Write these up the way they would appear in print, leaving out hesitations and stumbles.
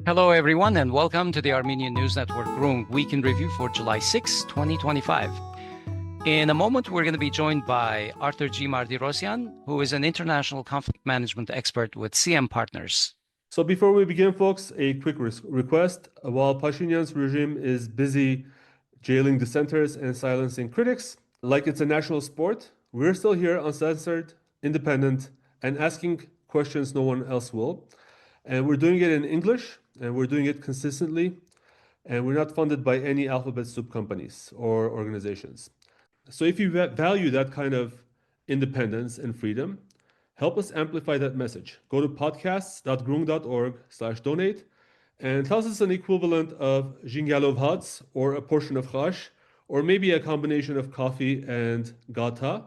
Hello, everyone, and welcome to the Armenian News Network Groong Week in Review for July 6, 2025. In a moment, we're going to be joined by Arthur G. Martirosyan, who is an international conflict management expert with CM Partners. So before we begin, folks, a quick request. While Pashinyan's regime is busy jailing dissenters and silencing critics, like it's a national sport, we're still here uncensored, independent, and asking questions no one else will. And we're doing it in English, and we're doing it consistently, and we're not funded by any alphabet soup companies or organizations. So if you value that kind of independence and freedom, help us amplify that message. Go to podcasts.groong.org/donate and tell us an equivalent of Jingalov Hats or a portion of Khash, or maybe a combination of coffee and gata.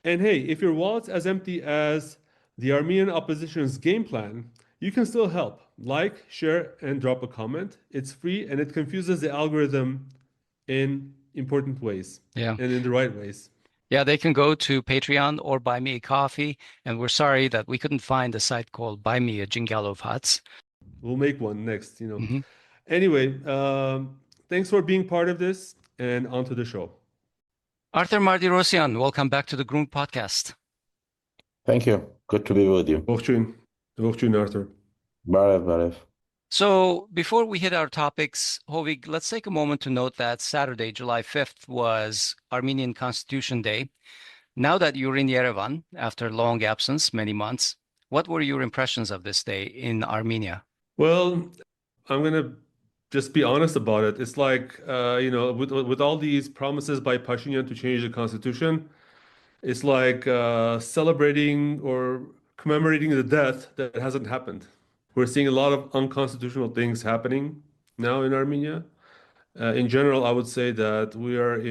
And hey, if your wallet's as empty as the Armenian opposition's game plan, you can still help. Like, share, and drop a comment. It's free and it confuses the algorithm in important ways and in the right ways. Yeah, they can go to Patreon or Buy Me a Coffee. And we're sorry that we couldn't find a site called Buy Me a Jingalov Hats. We'll make one next, Anyway, thanks for being part of this, and on to the show. Arthur Martirosyan, welcome back to the Groong Podcast. Thank you. Good to be with you. Ողջույն, Arthur. Barev. So before we hit our topics, Hovik, let's take a moment to note that Saturday, July 5th, was Armenian Constitution Day. Now that you're in Yerevan, after long absence, many months, what were your impressions of this day in Armenia? Well, I'm going to just be honest about it. It's like, with all these promises by Pashinyan to change the constitution, it's like celebrating or commemorating the death that hasn't happened. We're seeing a lot of unconstitutional things happening now in Armenia. In general, I would say that we are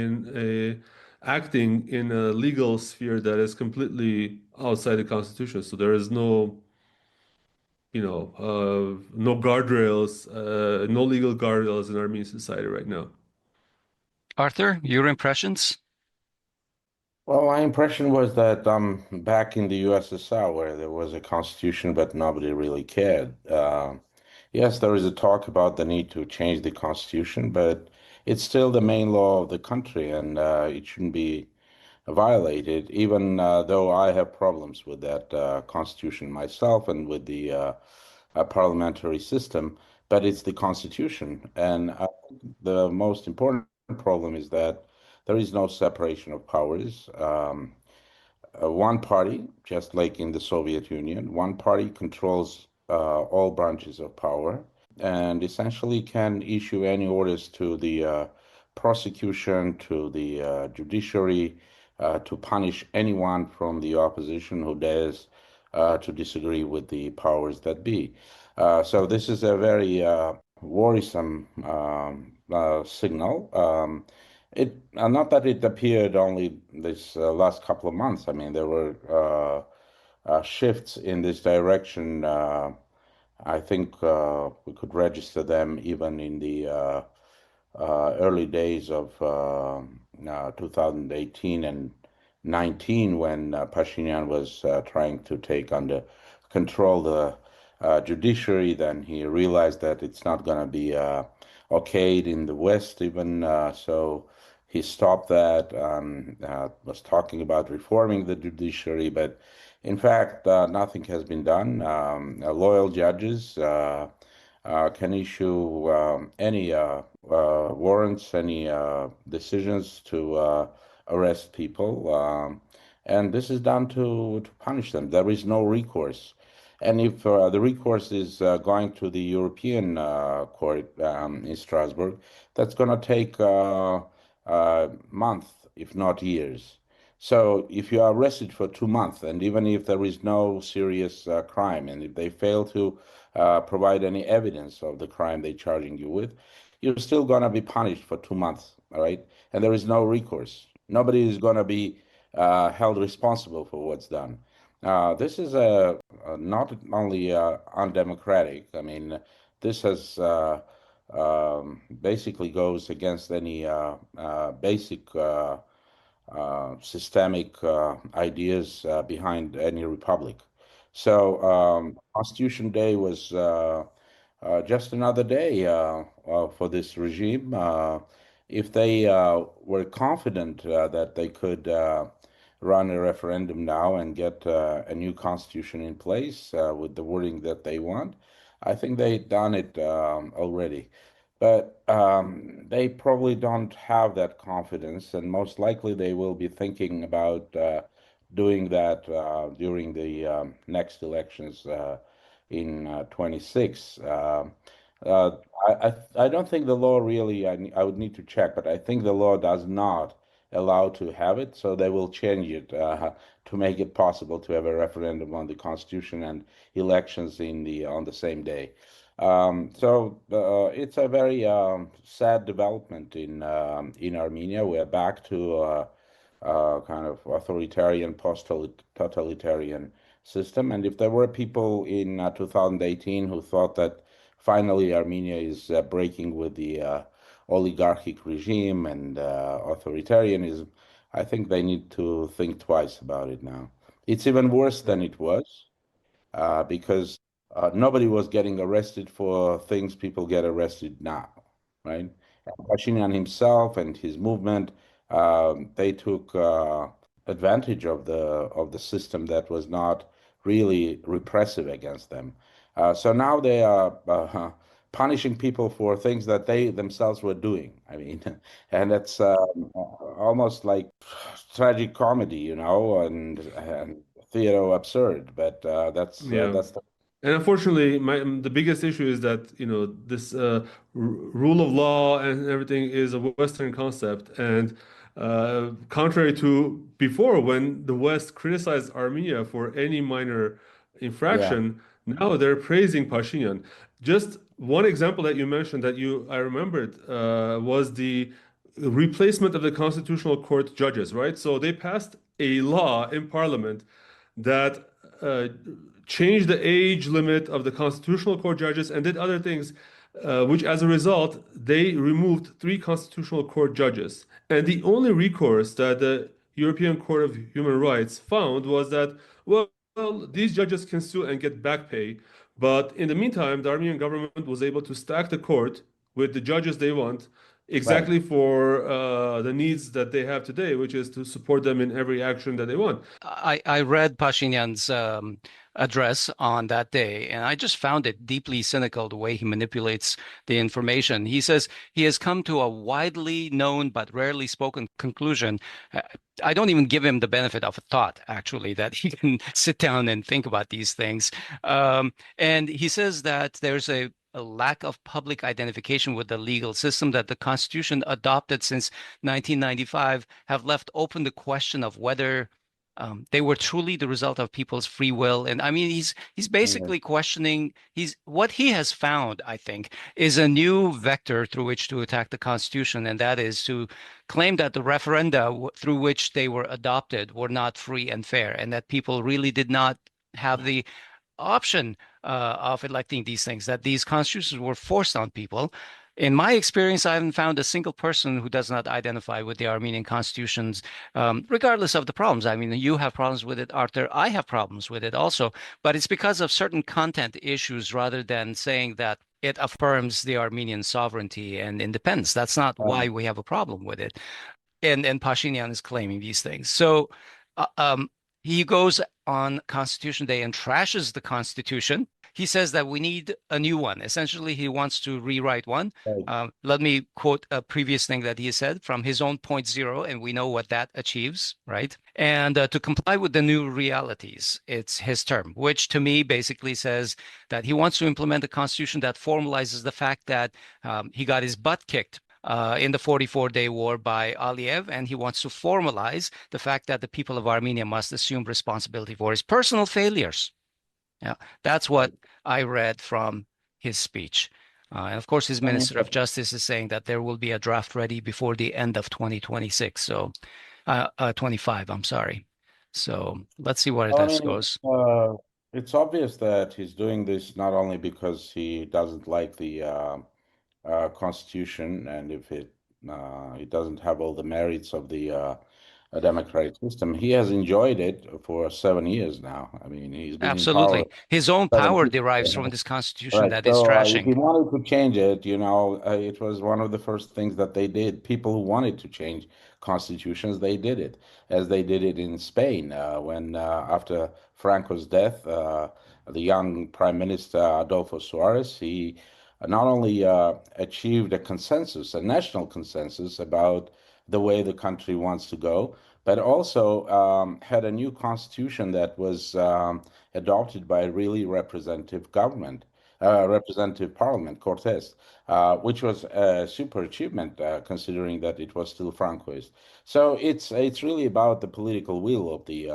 acting in a legal sphere that is completely outside the constitution. So there is no guardrails, no legal guardrails in Armenian society right now. Arthur, your impressions? Well, my impression was that back in the USSR, where there was a constitution, but nobody really cared. Yes, there is a talk about the need to change the constitution, but it's still the main law of the country, and it shouldn't be violated, even though I have problems with that constitution myself and with the parliamentary system, but it's the constitution. And the most important problem is that there is no separation of powers. One party, just like in the Soviet Union, one party controls all branches of power and essentially can issue any orders to the prosecution, to the judiciary, to punish anyone from the opposition who dares to disagree with the powers that be. So this is a very worrisome signal. Not that it appeared only this last couple of months. I mean, there were shifts in this direction. I think we could register them even in the early days of 2018 and 19, when Pashinyan was trying to take under control the judiciary. Then he realized that it's not going to be okayed in the West even, so he stopped that, was talking about reforming the judiciary, but in fact, nothing has been done. Loyal judges can issue any warrants, any decisions to arrest people, and this is done to punish them. There is no recourse. And if the recourse is going to the European Court in Strasbourg, that's going to take months, if not years. So if you are arrested for 2 months, and even if there is no serious crime, and if they fail to provide any evidence of the crime they're charging you with, you're still going to be punished for 2 months, all right? And there is no recourse. Nobody is going to be held responsible for what's done. This is not only undemocratic. I mean, this has basically goes against any basic systemic ideas behind any republic. So Constitution Day was just another day for this regime. If they were confident that they could run a referendum now and get a new constitution in place with the wording that they want, I think they've done it already. But they probably don't have that confidence, and most likely they will be thinking about doing that during the next elections in 26. Uh, I don't think the law really, I would need to check, but I think the law does not allow to have it, so they will change it to make it possible to have a referendum on the constitution and elections on the same day. So it's a very sad development in Armenia. We're back to kind of authoritarian, post-totalitarian system. And if there were people in 2018 who thought that finally Armenia is breaking with the oligarchic regime and authoritarianism, I think they need to think twice about it now. It's even worse than it was because nobody was getting arrested for things people get arrested now, right? Pashinyan himself and his movement, they took advantage of the system that was not really repressive against them. So now they are punishing people for things that they themselves were doing. I mean, and it's almost like tragic comedy, and theater absurd. But Yeah. that's the And unfortunately, the biggest issue is that this rule of law and everything is a Western concept, and contrary to before, when the West criticized Armenia for any minor yeah, infraction, now they're praising Pashinyan. Just one example that you mentioned that I remembered was the replacement of the Constitutional Court judges, right? So they passed a law in Parliament that changed the age limit of the Constitutional Court judges and did other things, which as a result, they removed three Constitutional Court judges. And the only recourse that the European Court of Human Rights found was that, well, these judges can sue and get back pay. But in the meantime, the Armenian government was able to stack the court with the judges they want right. exactly for the needs that they have today, which is to support them in every action that they want. I read Pashinyan's address on that day, and I just found it deeply cynical the way he manipulates the information. He says he has come to a widely known but rarely spoken conclusion. I don't even give him the benefit of a thought, actually, that he can sit down and think about these things. And he says that there's a lack of public identification with the legal system, that the constitution adopted since 1995 have left open the question of whether they were truly the result of people's free will. And I mean, he's Yeah. basically questioning what he has found, I think, is a new vector through which to attack the Constitution, and that is to claim that the referenda through which they were adopted were not free and fair, and that people really did not have the option of electing these things, that these constitutions were forced on people. In my experience, I haven't found a single person who does not identify with the Armenian constitutions, regardless of the problems. I mean, you have problems with it, Arthur. I have problems with it also, but it's because of certain content issues rather than saying that it affirms the Armenian sovereignty and independence. That's not why we have a problem with it. And Pashinyan is claiming these things. So uh, um, he goes on Constitution Day and trashes the Constitution. He says that we need a new one. Essentially, he wants to rewrite one. Right. Let me quote a previous thing that he said from his own point zero, and we know what that achieves, right? And to comply with the new realities, it's his term, which to me basically says that he wants to implement a constitution that formalizes the fact that he got his butt kicked in the 44-day war by Aliyev, and he wants to formalize the fact that the people of Armenia must assume responsibility for his personal failures. Yeah, that's what I read from his speech. And of course, his I mean, Minister of Justice is saying that there will be a draft ready before the end of 2026. So, 25, I'm sorry. So let's see where I this mean, goes. it's obvious that he's doing this not only because he doesn't like the Constitution, and if it doesn't have all the merits of the a democratic system. He has enjoyed it for 7 years now. I mean, he's been in power Absolutely. His own 7 power years. derives from this constitution Right. that is So if he trashing. wanted to change it, it was one of the first things that they did. People who wanted to change constitutions, they did it, as they did it in Spain when after Franco's death, the young Prime Minister Adolfo Suarez, he not only achieved a consensus, a national consensus about the way the country wants to go, but also had a new constitution that was adopted by a really representative government, representative parliament, Cortes, which was a super achievement considering that it was still Francoist. So it's really about the political will of the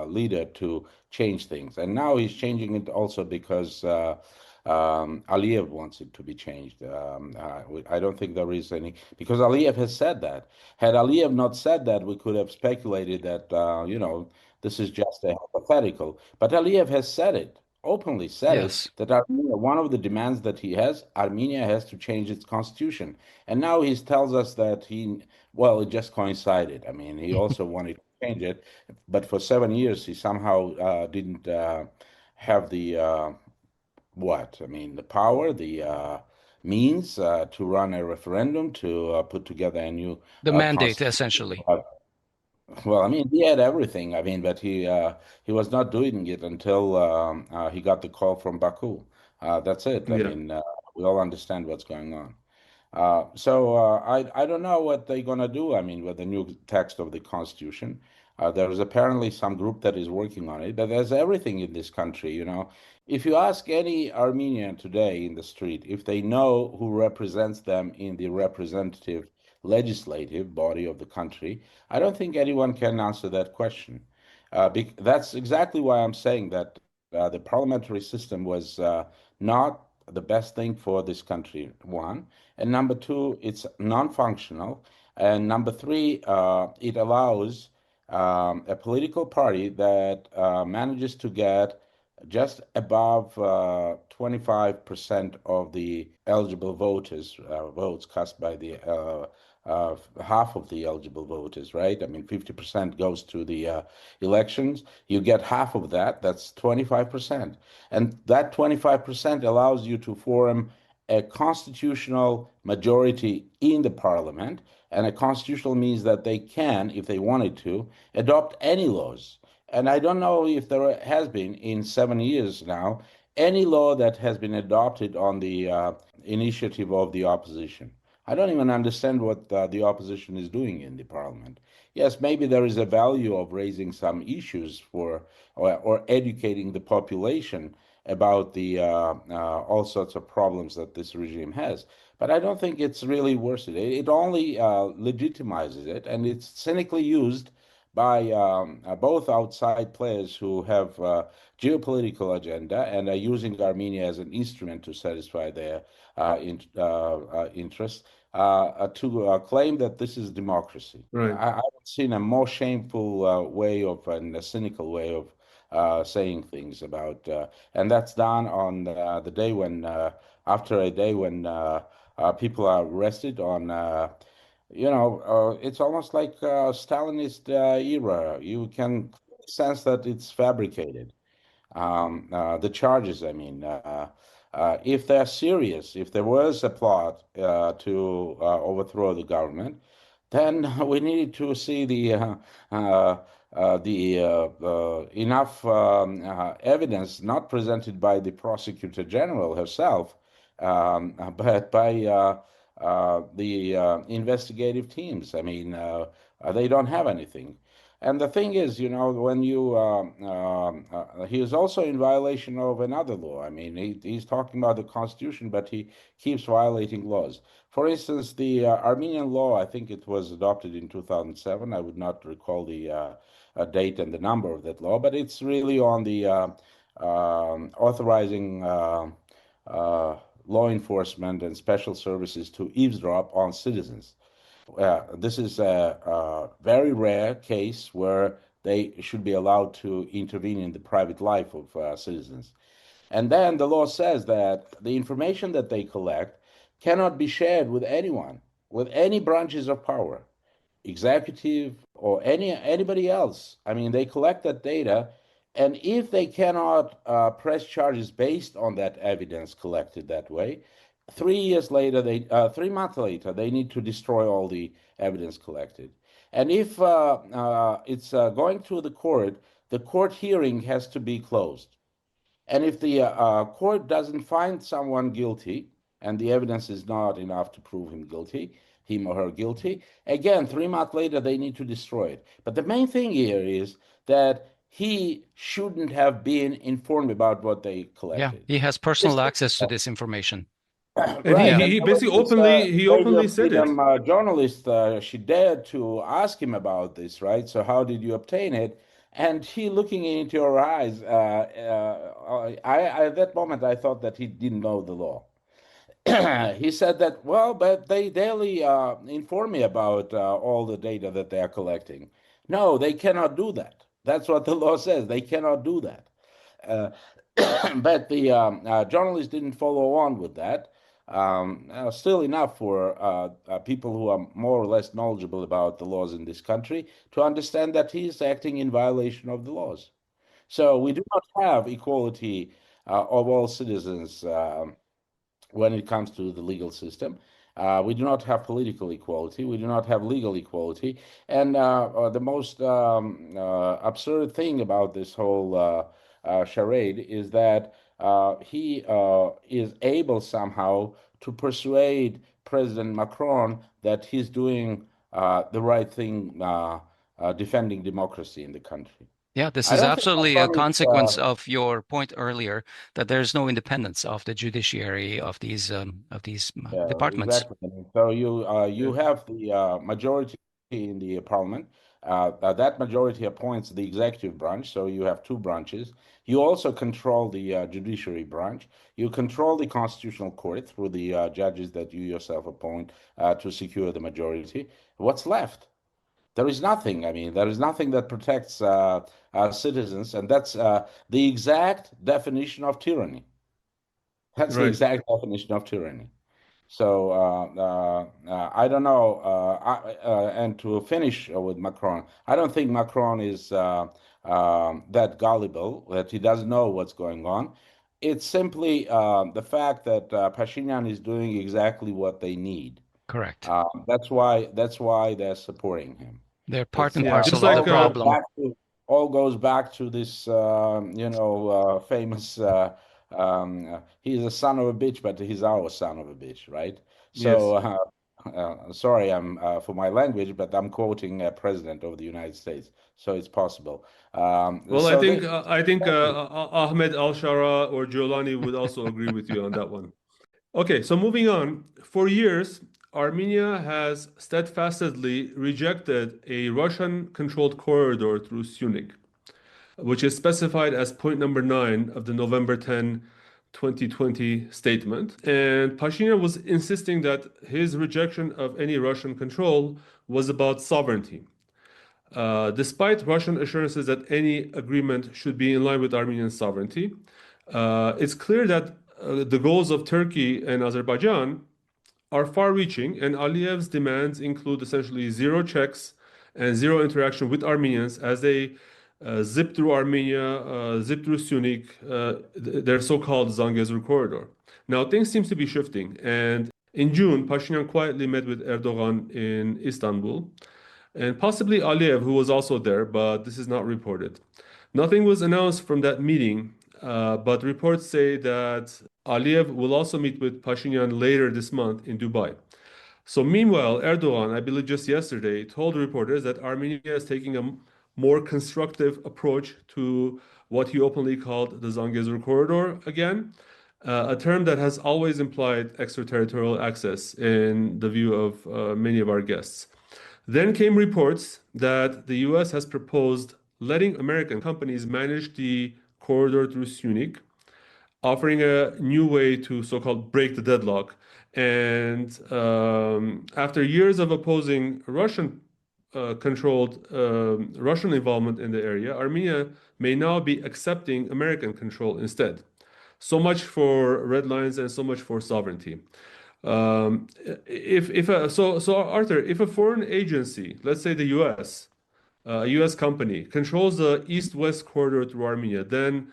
leader to change things, and now he's changing it also because. Aliyev wants it to be changed. I don't think there is any, because Aliyev has said that. Had Aliyev not said that, we could have speculated that, this is just a hypothetical. But Aliyev has said it, openly said it, Yes. that Armenia, one of the demands that he has, Armenia has to change its constitution. And now he tells us that well, it just coincided. I mean, he also wanted to change it, but for 7 years, he somehow didn't have the what? I mean, the power, the means to run a referendum, to put together a new The mandate, constitution. essentially. Well, I mean, he had everything. I mean, but he was not doing it until he got the call from Baku. That's it. I Yeah. mean, we all understand what's going on. I don't know what they're gonna do. I mean, with the new text of the constitution, there is apparently some group that is working on it. But there's everything in this country, you know. If you ask any Armenian today in the street if they know who represents them in the representative legislative body of the country, I don't think anyone can answer that question. That's exactly why I'm saying that the parliamentary system was not the best thing for this country, one. And number two, it's non-functional. And number three, it allows a political party that manages to get just above 25% of the eligible voters, votes cast by the half of the eligible voters, right? I mean, 50% goes to the elections. You get half of that, that's 25%. And that 25% allows you to form a constitutional majority in the parliament. And a constitutional means that they can, if they wanted to, adopt any laws. And I don't know if there has been in 7 years now any law that has been adopted on the initiative of the opposition. I don't even understand what the opposition is doing in the parliament. Yes, maybe there is a value of raising some issues or educating the population about the all sorts of problems that this regime has. But I don't think it's really worth it. It only legitimizes it, and it's cynically used by both outside players who have geopolitical agenda and are using Armenia as an instrument to satisfy their interests to claim that this is democracy. Right. I haven't seen a more shameful way of and a cynical way of saying things about, and that's done on the day when, after a day when people are arrested on. It's almost like Stalinist era. You can sense that it's fabricated. The charges, I mean, if they're serious, if there was a plot to overthrow the government, then we needed to see enough evidence, not presented by the prosecutor general herself, but by the investigative teams. I mean, they don't have anything. And the thing is, when he is also in violation of another law. I mean, he's talking about the Constitution, but he keeps violating laws. For instance, the Armenian law, I think it was adopted in 2007. I would not recall the date and the number of that law, but it's really on the authorizing law enforcement and special services to eavesdrop on citizens. This is a very rare case where they should be allowed to intervene in the private life of citizens. And then the law says that the information that they collect cannot be shared with anyone, with any branches of power. executive or anybody else. I mean, they collect that data, and if they cannot press charges based on that evidence collected that way, 3 months later, they need to destroy all the evidence collected. And if it's going through the court hearing has to be closed. And if the court doesn't find someone guilty, and the evidence is not enough to prove him or her guilty, again, 3 months later, they need to destroy it. But the main thing here is that he shouldn't have been informed about what they Yeah, collected. he has personal access to this information. And Right, he and basically this, openly said it. journalist, she dared to ask him about this, right? So how did you obtain it? And he, looking into her eyes, at that moment, I thought that he didn't know the law. He said that, well, but they daily inform me about all the data that they are collecting. No, they cannot do that. That's what the law says. They cannot do that. But the journalist didn't follow on with that. Still enough for people who are more or less knowledgeable about the laws in this country to understand that he is acting in violation of the laws. So we do not have equality of all citizens when it comes to the legal system. We do not have political equality. We do not have legal equality. And the most absurd thing about this whole charade is that he is able somehow to persuade President Macron that he's doing the right thing, defending democracy in the country. Yeah, this I is don't think absolutely a Macron is, consequence of your point earlier that there's no independence of the judiciary of these Yeah, departments. exactly. I mean, so you have the majority in the parliament. That majority appoints the executive branch, so you have two branches. You also control the judiciary branch. You control the constitutional court through the judges that you yourself appoint to secure the majority. What's left? There is nothing. I mean, there is nothing that protects citizens, and that's the exact definition of tyranny. That's the Right. exact definition of tyranny. So I don't know. And to finish with Macron, I don't think Macron is that gullible that he doesn't know what's going on. It's simply the fact that Pashinyan is doing exactly what they need. Correct. That's why they're supporting him. They're part and Yeah, parcel just of like the problem. All goes back to this, famous. He's a son of a bitch, but he's our son of a bitch, right? So, sorry, I'm for my language, but I'm quoting a president of the United States, so it's possible. Well, So I think Ahmed Al-Shara or Giolani would also agree with you on that one. Okay, so moving on. For years, Armenia has steadfastly rejected a Russian-controlled corridor through Syunik, which is specified as point number 9 of the November 10, 2020 statement. And Pashinyan was insisting that his rejection of any Russian control was about sovereignty. Despite Russian assurances that any agreement should be in line with Armenian sovereignty, it's clear that the goals of Turkey and Azerbaijan are far-reaching, and Aliyev's demands include essentially zero checks and zero interaction with Armenians as they zip through Armenia, zip through Syunik, their so-called Zangezur corridor. Now, things seem to be shifting, and in June, Pashinyan quietly met with Erdogan in Istanbul, and possibly Aliyev, who was also there, but this is not reported. Nothing was announced from that meeting, but reports say that Aliyev will also meet with Pashinyan later this month in Dubai. So meanwhile, Erdogan, I believe just yesterday, told reporters that Armenia is taking a more constructive approach to what he openly called the Zangezur corridor again, a term that has always implied extraterritorial access in the view of many of our guests. Then came reports that the US has proposed letting American companies manage the corridor through Syunik, offering a new way to so-called break the deadlock. And after years of opposing Russian-controlled Russian involvement in the area, Armenia may now be accepting American control instead. So much for red lines and so much for sovereignty. So Arthur, if a foreign agency, let's say the U.S., a U.S. company controls the east-west corridor through Armenia, then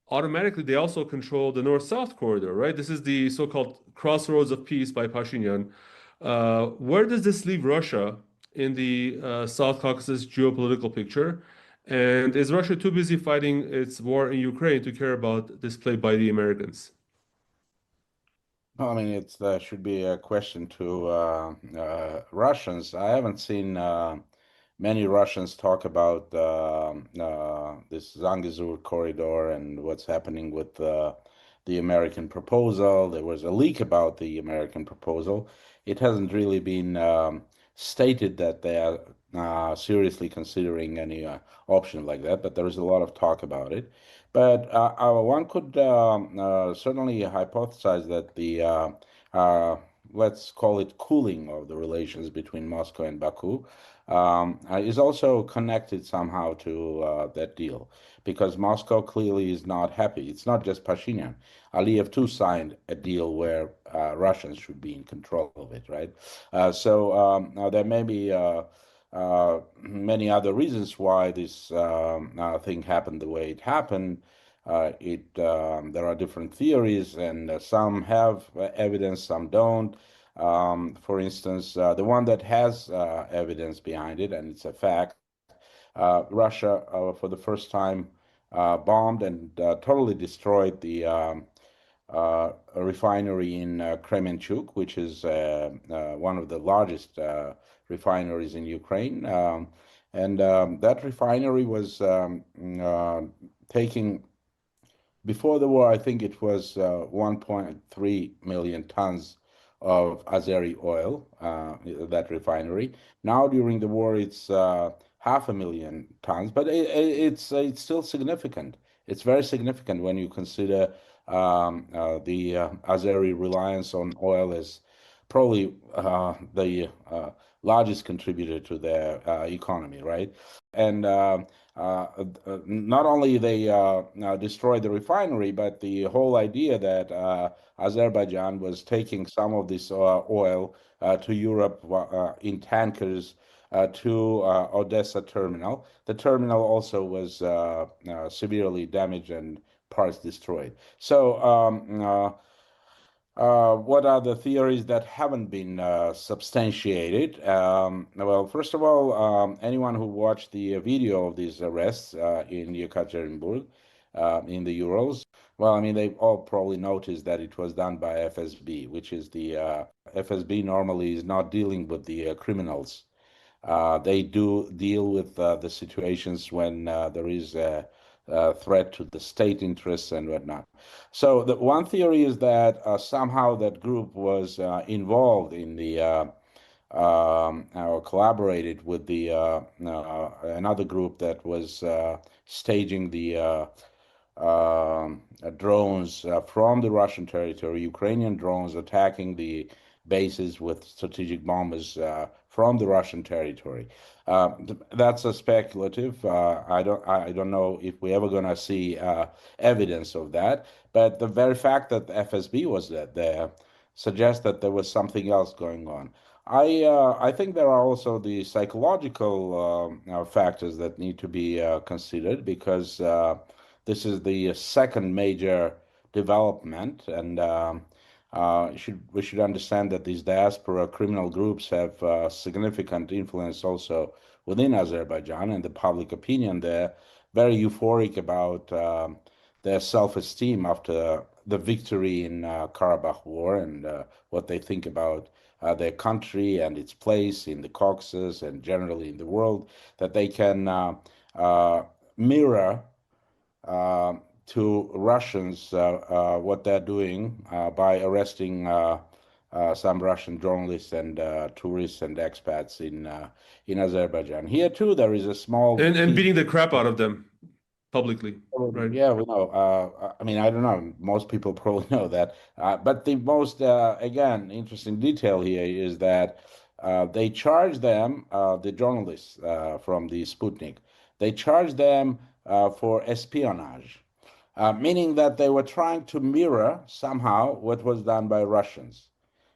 automatically they also control the north-south corridor, right? This is the so-called crossroads of peace by Pashinyan. Where does this leave Russia in the South Caucasus geopolitical picture? And is Russia too busy fighting its war in Ukraine to care about this play by the Americans? No, I mean, it's should be a question to Russians. I haven't seen many Russians talk about this Zangezur corridor and what's happening with the American proposal. There was a leak about the American proposal. It hasn't really been stated that they are seriously considering any option like that, but there is a lot of talk about it. But one could certainly hypothesize that the let's call it cooling of the relations between Moscow and Baku is also connected somehow to that deal, because Moscow clearly is not happy. It's not just Pashinyan. Aliyev too signed a deal where Russians should be in control of it, right? So there may be many other reasons why this thing happened the way it happened. There are different theories, and some have evidence, some don't. For instance, the one that has evidence behind it, and it's a fact, Russia, for the first time, bombed and totally destroyed the a refinery in Kremenchuk, which is one of the largest refineries in Ukraine. And that refinery was taking, before the war, I think it was 1.3 million tons of Azeri oil, that refinery. Now, during the war, it's 500,000 tons, but it's still significant. It's very significant when you consider the Azeri reliance on oil as probably the largest contributor to their economy, right? And not only they destroyed the refinery, but the whole idea that Azerbaijan was taking some of this oil to Europe in tankers to Odessa terminal. The terminal also was severely damaged and parts destroyed. So what are the theories that haven't been substantiated? Well, first of all, anyone who watched the video of these arrests in Yekaterinburg, in the Urals, well, I mean, they all probably noticed that it was done by FSB, which is the FSB normally is not dealing with the criminals. They do deal with the situations when there is a threat to the state interests and whatnot. So the one theory is that somehow that group was involved in the or collaborated with the another group that was staging the drones from the Russian territory, Ukrainian drones attacking the bases with strategic bombers from the Russian territory. That's a speculative. I don't know if we're ever going to see evidence of that. But the very fact that the FSB was there suggests that there was something else going on. I think there are also the psychological factors that need to be considered, because this is the second major development, and we should understand that these diaspora criminal groups have significant influence also within Azerbaijan, and the public opinion there very euphoric about their self-esteem after the victory in Karabakh War, and what they think about their country and its place in the Caucasus and generally in the world, that they can mirror to Russians what they're doing by arresting some Russian journalists and tourists and expats in Azerbaijan. Here too, there is a small and beating the crap out of them publicly, right? Yeah, we know. I mean, I don't know. Most people probably know that. But the most, again, interesting detail here is that they charge them, the journalists from the Sputnik, they charge them for espionage, meaning that they were trying to mirror somehow what was done by Russians.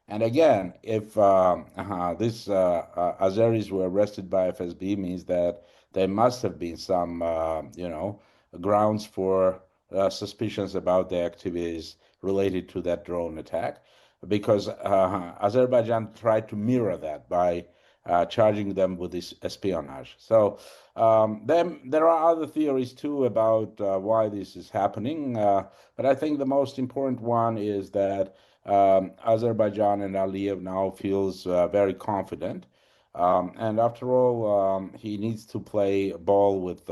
And again, if these Azeris were arrested by FSB, means that there must have been some, grounds for suspicions about their activities related to that drone attack, because Azerbaijan tried to mirror that by charging them with this espionage. So then there are other theories too about why this is happening, but I think the most important one is that Azerbaijan and Aliyev now feels very confident. And after all, he needs to play ball with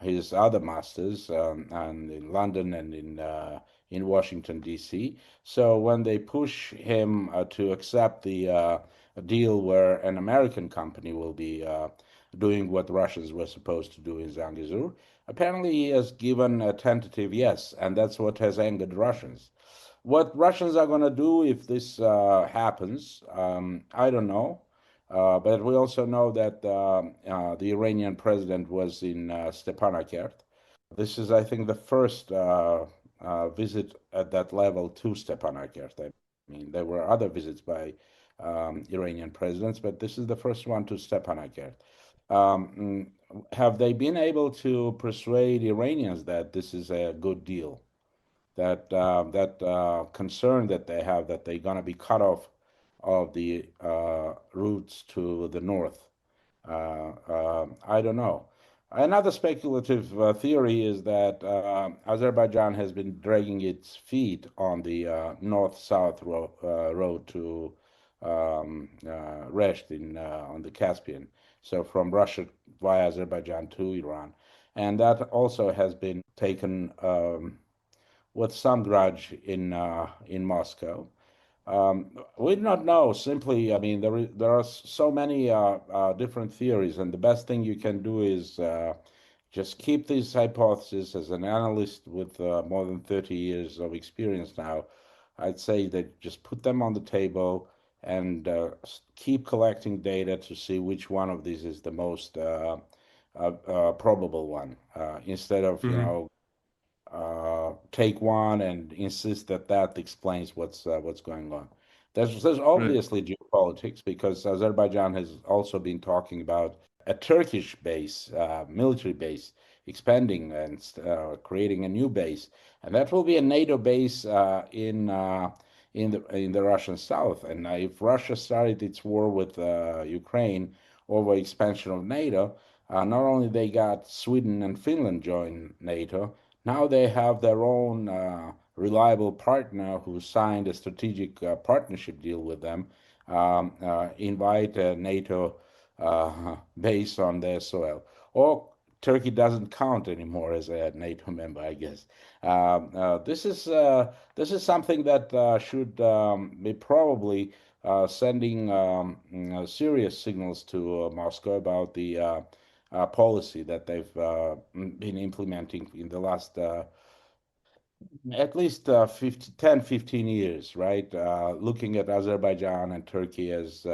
his other masters, and in London and in Washington, D.C. So when they push him to accept the deal where an American company will be doing what Russians were supposed to do in Zangezur, apparently he has given a tentative yes, and that's what has angered Russians. What Russians are going to do if this happens, I don't know. But we also know that the Iranian president was in Stepanakert. This is, I think, the first visit at that level to Stepanakert. I mean, there were other visits by Iranian presidents, but this is the first one to Stepanakert. Have they been able to persuade Iranians that this is a good deal? That concern that they have that they're going to be cut off of the routes to the north. I don't know. Another speculative theory is that Azerbaijan has been dragging its feet on the north-south road to Resht on the Caspian. So from Russia via Azerbaijan to Iran, and that also has been taken with some grudge in Moscow. We do not know. Simply, I mean, there are so many different theories, and the best thing you can do is just keep these hypotheses. As an analyst with more than 30 years of experience now, I'd say that just put them on the table and keep collecting data to see which one of these is the most probable one, instead of take one and insist that that explains what's going on. There's Right. obviously geopolitics, because Azerbaijan has also been talking about a Turkish base, military base, expanding and creating a new base, and that will be a NATO base in the Russian south. And if Russia started its war with Ukraine over expansion of NATO, not only they got Sweden and Finland join NATO, now they have their own reliable partner who signed a strategic partnership deal with them, invite a NATO base on their soil. Or Turkey doesn't count anymore as a NATO member, I guess. This is something that should be probably sending serious signals to Moscow about the policy that they've been implementing in the last at least 15 years, right? Looking at Azerbaijan and Turkey as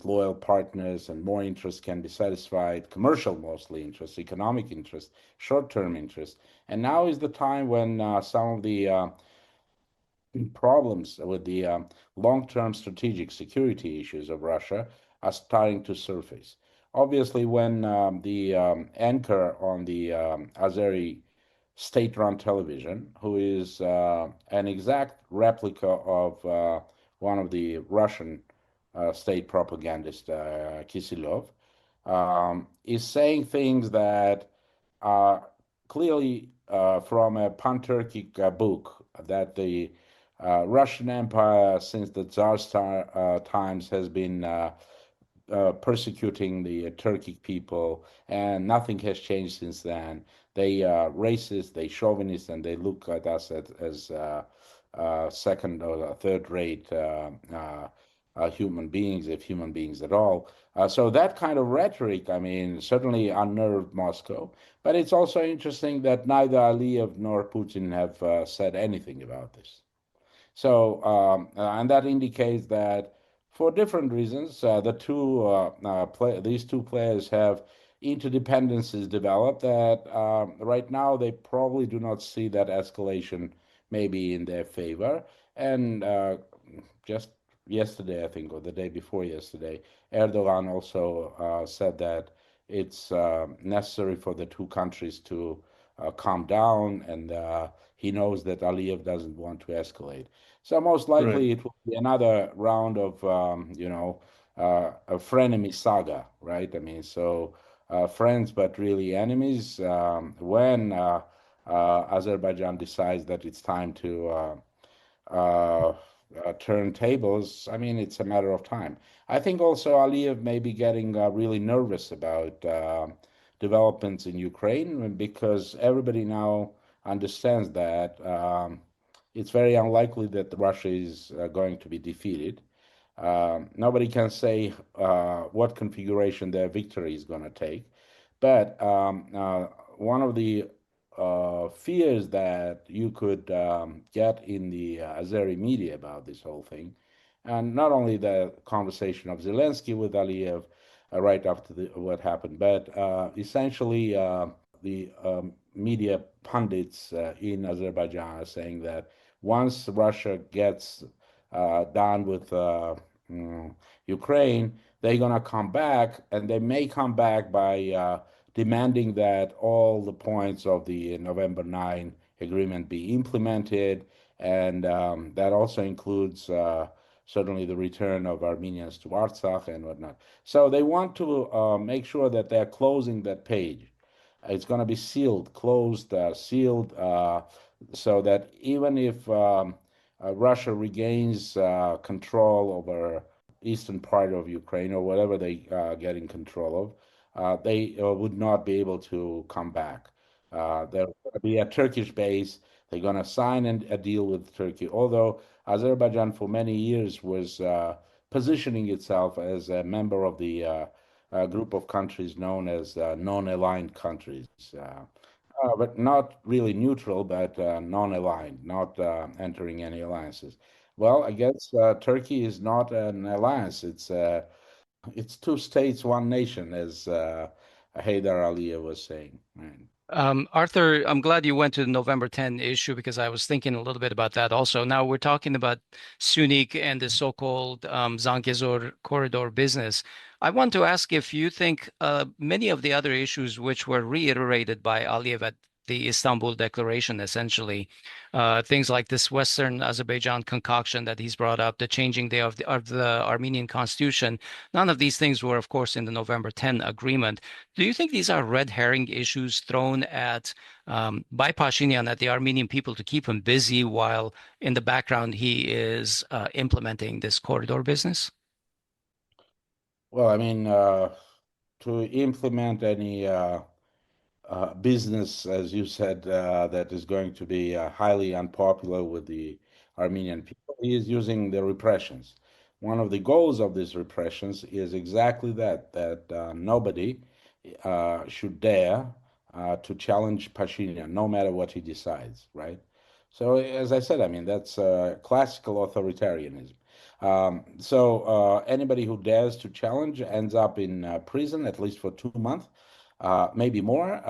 loyal partners, and more interests can be satisfied, commercial mostly interests, economic interests, short-term interests. And now is the time when some of the problems with the long-term strategic security issues of Russia are starting to surface. Obviously, when the anchor on the Azeri state-run television, who is an exact replica of one of the Russian state propagandist, Kisilov, is saying things that are clearly from a pan-Turkic book, that the Russian Empire since the Tsar's times has been persecuting the Turkic people, and nothing has changed since then. They are racist, they chauvinist, and they look at us as second or third-rate human beings, if human beings at all. So that kind of rhetoric, I mean, certainly unnerved Moscow. But it's also interesting that neither Aliyev nor Putin have said anything about this. So, and that indicates that for different reasons, these two players have interdependencies developed that right now they probably do not see that escalation maybe in their favor. And just yesterday, I think, or the day before yesterday, Erdogan also said that it's necessary for the two countries to calm down, and he knows that Aliyev doesn't want to escalate. So most Right. likely it will be another round of, a frenemy saga, right? I mean, so friends, but really enemies. When Azerbaijan decides that it's time to uh, turn tables, I mean, it's a matter of time. I think also Aliyev may be getting really nervous about developments in Ukraine because everybody now understands that it's very unlikely that Russia is going to be defeated. Nobody can say what configuration their victory is going to take. But one of the fears that you could get in the Azeri media about this whole thing, and not only the conversation of Zelensky with Aliyev right after what happened, but essentially the media pundits in Azerbaijan are saying that once Russia gets done with Ukraine, they're going to come back, and they may come back by demanding that all the points of the November 9 agreement be implemented. And that also includes certainly the return of Armenians to Artsakh and whatnot. So they want to make sure that they're closing that page. It's going to be sealed, closed, sealed, so that even if Russia regains control over eastern part of Ukraine or whatever they get in control of, they would not be able to come back. There's going to be a Turkish base. They're going to sign a deal with Turkey, although Azerbaijan for many years was positioning itself as a member of the group of countries known as non-aligned countries. But not really neutral, but non-aligned, not entering any alliances. Well, I guess Turkey is not an alliance. It's two states, one nation, as Haydar Aliyev was saying. Right. Arthur, I'm glad you went to the November 10 issue because I was thinking a little bit about that also. Now we're talking about Syunik and the so-called Zangezur corridor business. I want to ask if you think many of the other issues which were reiterated by Aliyev at the Istanbul Declaration, essentially, things like this Western Azerbaijan concoction that he's brought up, the changing day of the Armenian constitution, none of these things were, of course, in the November 10 agreement. Do you think these are red herring issues thrown at by Pashinyan at the Armenian people to keep him busy while in the background he is implementing this corridor business? Well, I mean, to implement any business, as you said, that is going to be highly unpopular with the Armenian people. He is using the repressions. One of the goals of these repressions is exactly that nobody should dare to challenge Pashinyan, no matter what he decides, right? So, as I said, I mean, that's classical authoritarianism. So anybody who dares to challenge ends up in prison, at least for 2 months, maybe more.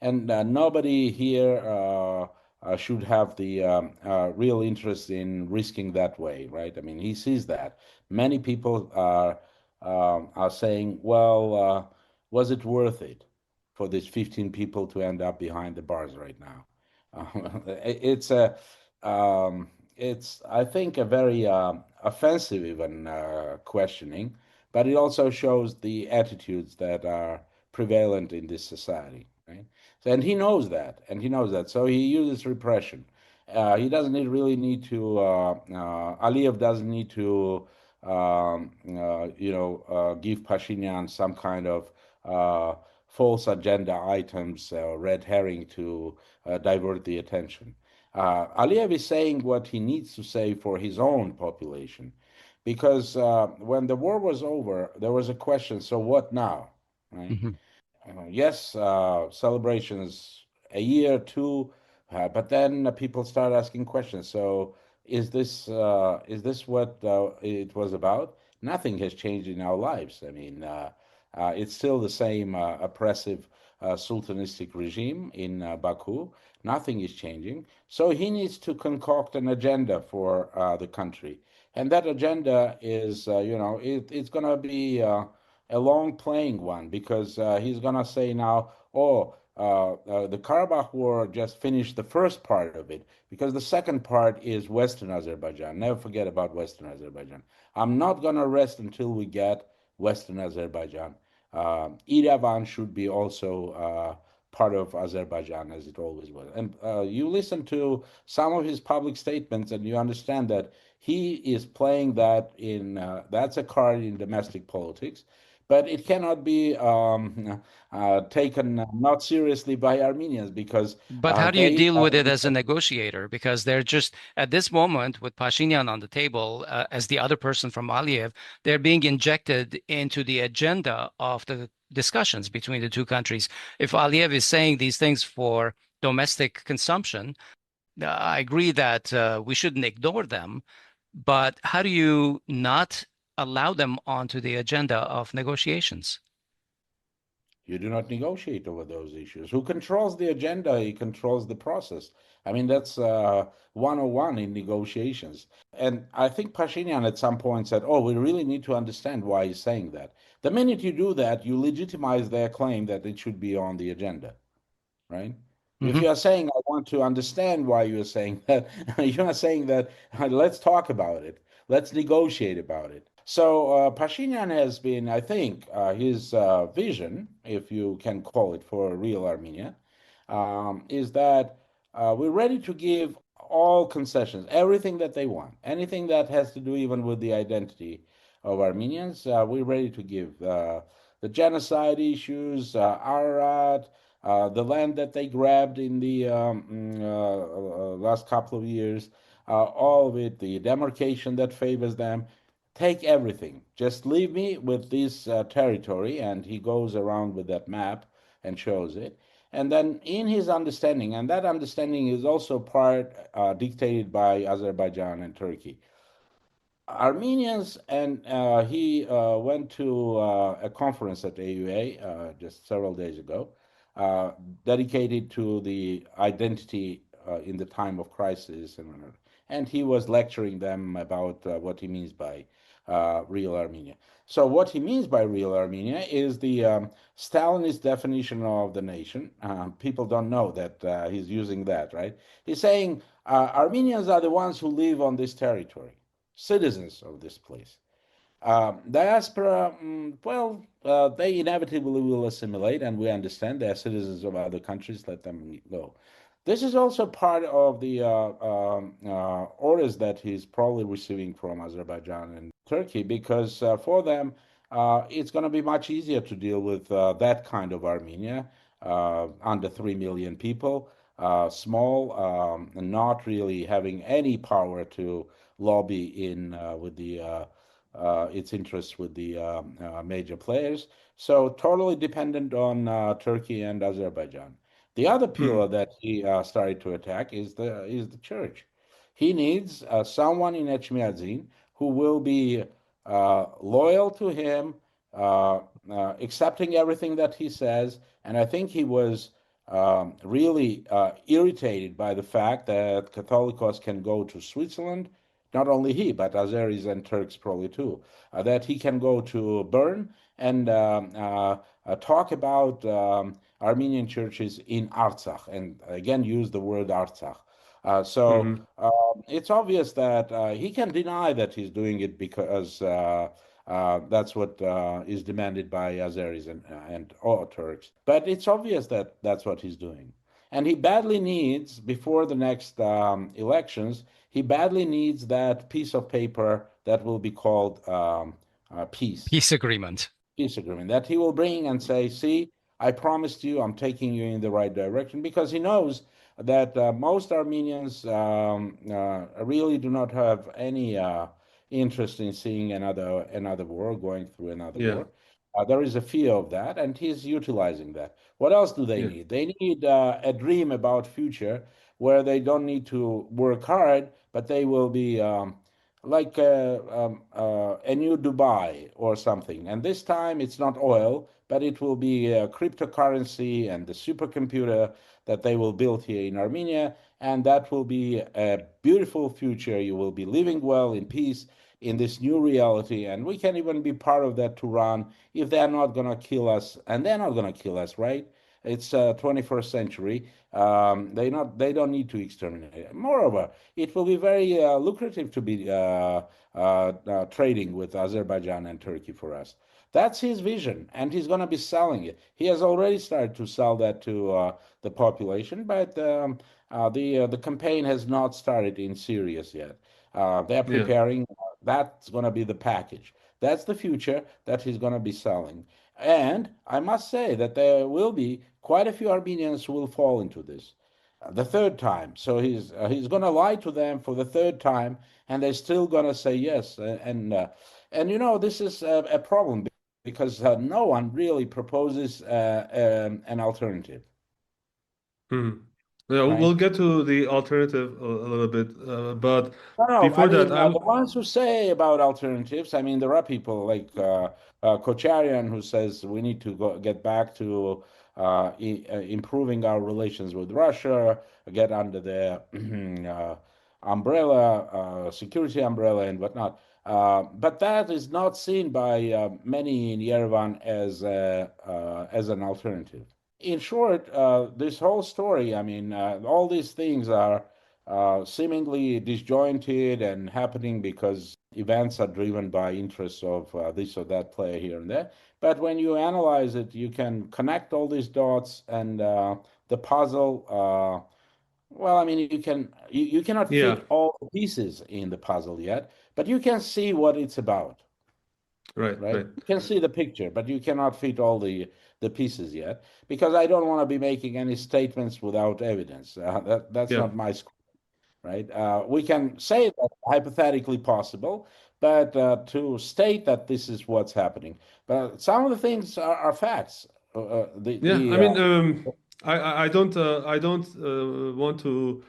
And nobody here should have the real interest in risking that way, right? I mean, he sees that. Many people are saying, well, was it worth it for these 15 people to end up behind the bars right now? It's a, it's I think a very offensive even questioning, but it also shows the attitudes that are prevalent in this society, right? So, and he knows that, So he uses repression. He doesn't really need to. Aliyev doesn't need to, give Pashinyan some kind of false agenda items, red herring to divert the attention. Aliyev is saying what he needs to say for his own population, because when the war was over, there was a question: so what now, right? Mhm. Yes, celebrations a year, two, but then people start asking questions. So is this what it was about? Nothing has changed in our lives. I mean, it's still the same oppressive sultanistic regime in Baku. Nothing is changing. So he needs to concoct an agenda for the country. And that agenda is, it's going to be a long playing one because he's going to say now, the Karabakh War just finished the first part of it because the second part is Western Azerbaijan. Never forget about Western Azerbaijan. I'm not going to rest until we get Western Azerbaijan. Yerevan should be also part of Azerbaijan as it always was. And you listen to some of his public statements and you understand that he is playing that in, that's a card in domestic politics, but it cannot be taken not seriously by Armenians because But how do you they deal with it as a negotiator? Because they're just at this moment with Pashinyan on the table as the other person from Aliyev, they're being injected into the agenda of the discussions between the two countries. If Aliyev is saying these things for domestic consumption, I agree that we shouldn't ignore them. But how do you not allow them onto the agenda of negotiations? You do not negotiate over those issues. Who controls the agenda? He controls the process. I mean, that's 101 in negotiations. And I think Pashinyan at some point said, oh, we really need to understand why he's saying that. The minute you do that, you legitimize their claim that it should be on the agenda, right? If Mm-hmm. you are saying, I want to understand why you're saying that, you are saying that, let's talk about it, let's negotiate about it. So Pashinyan has been, I think, his vision, if you can call it for real Armenia, is that we're ready to give all concessions, everything that they want, anything that has to do even with the identity of Armenians, we're ready to give. The genocide issues, Ararat, the land that they grabbed in the last couple of years, all of it, the demarcation that favors them, take everything. Just leave me with this territory. And he goes around with that map and shows it. And then in his understanding, and that understanding is also part dictated by Azerbaijan and Turkey. Armenians, and he went to a conference at AUA just several days ago, uh, dedicated to the identity in the time of crisis, and he was lecturing them about what he means by real Armenia. So, what he means by real Armenia is the Stalinist definition of the nation. People don't know that he's using that, right? He's saying Armenians are the ones who live on this territory, citizens of this place. Diaspora, they inevitably will assimilate, and we understand they're citizens of other countries, let them go. This is also part of the orders that he's probably receiving from Azerbaijan and Turkey, because for them, it's going to be much easier to deal with that kind of Armenia, under 3 million people, small, not really having any power to lobby in with the its interests with the major players. So totally dependent on Turkey and Azerbaijan. The other pillar that he started to attack is the church. He needs someone in Echmiadzin who will be loyal to him, accepting everything that he says. And I think he was really irritated by the fact that Catholicos can go to Switzerland, not only he, but Azeris and Turks probably too, that he can go to Bern and talk about Armenian churches in Artsakh, and again use the word Artsakh. So it's obvious that he can deny that he's doing it because that's what is demanded by Azeris and all Turks. But it's obvious that that's what he's doing. And he badly needs, before the next elections, he badly needs that piece of paper that will be called peace. Peace agreement. Peace agreement that he will bring and say, see, I promised you, I'm taking you in the right direction, because he knows that most Armenians really do not have any interest in seeing another war, going through another Yeah. war. There is a fear of that, and he's utilizing that. What else do they Yeah. need? They need a dream about future where they don't need to work hard, but they will be like a new Dubai or something. And this time it's not oil, but it will be a cryptocurrency and the supercomputer that they will build here in Armenia. And that will be a beautiful future. You will be living well in peace in this new reality. And we can even be part of that to run if they're not going to kill us. And they're not going to kill us, right? It's 21st century. They don't need to exterminate. Moreover, it will be very lucrative to be trading with Azerbaijan and Turkey for us. That's his vision, and he's going to be selling it. He has already started to sell that to the population, but the campaign has not started in serious yet. They're Yeah. preparing. That's going to be the package. That's the future that he's going to be selling. And I must say that there will be quite a few Armenians who will fall into this the third time. So he's going to lie to them for the third time, and they're still going to say yes. And this is a problem because no one really proposes an alternative, Mhm. Yeah, right? we'll get to the alternative a little bit, but No, no, I before that, mean, the ones who say about alternatives, I mean, there are people like Kocharian who says we need to get back to improving our relations with Russia, get under the umbrella, security umbrella, and whatnot. But that is not seen by many in Yerevan as an alternative. In short, this whole story, I mean, all these things are seemingly disjointed and happening because events are driven by interests of this or that player here and there. But when you analyze it, you can connect all these dots and the puzzle. Well, I mean, you cannot yeah, fit all the pieces in the puzzle yet, but you can see what it's about, right, right? right. You can see the picture, but you cannot fit all the pieces yet because I don't want to be making any statements without evidence. That's Yeah, not my school, right? We can say that hypothetically possible, but to state that this is what's happening. But some of the things are facts. yeah. I mean, I don't want to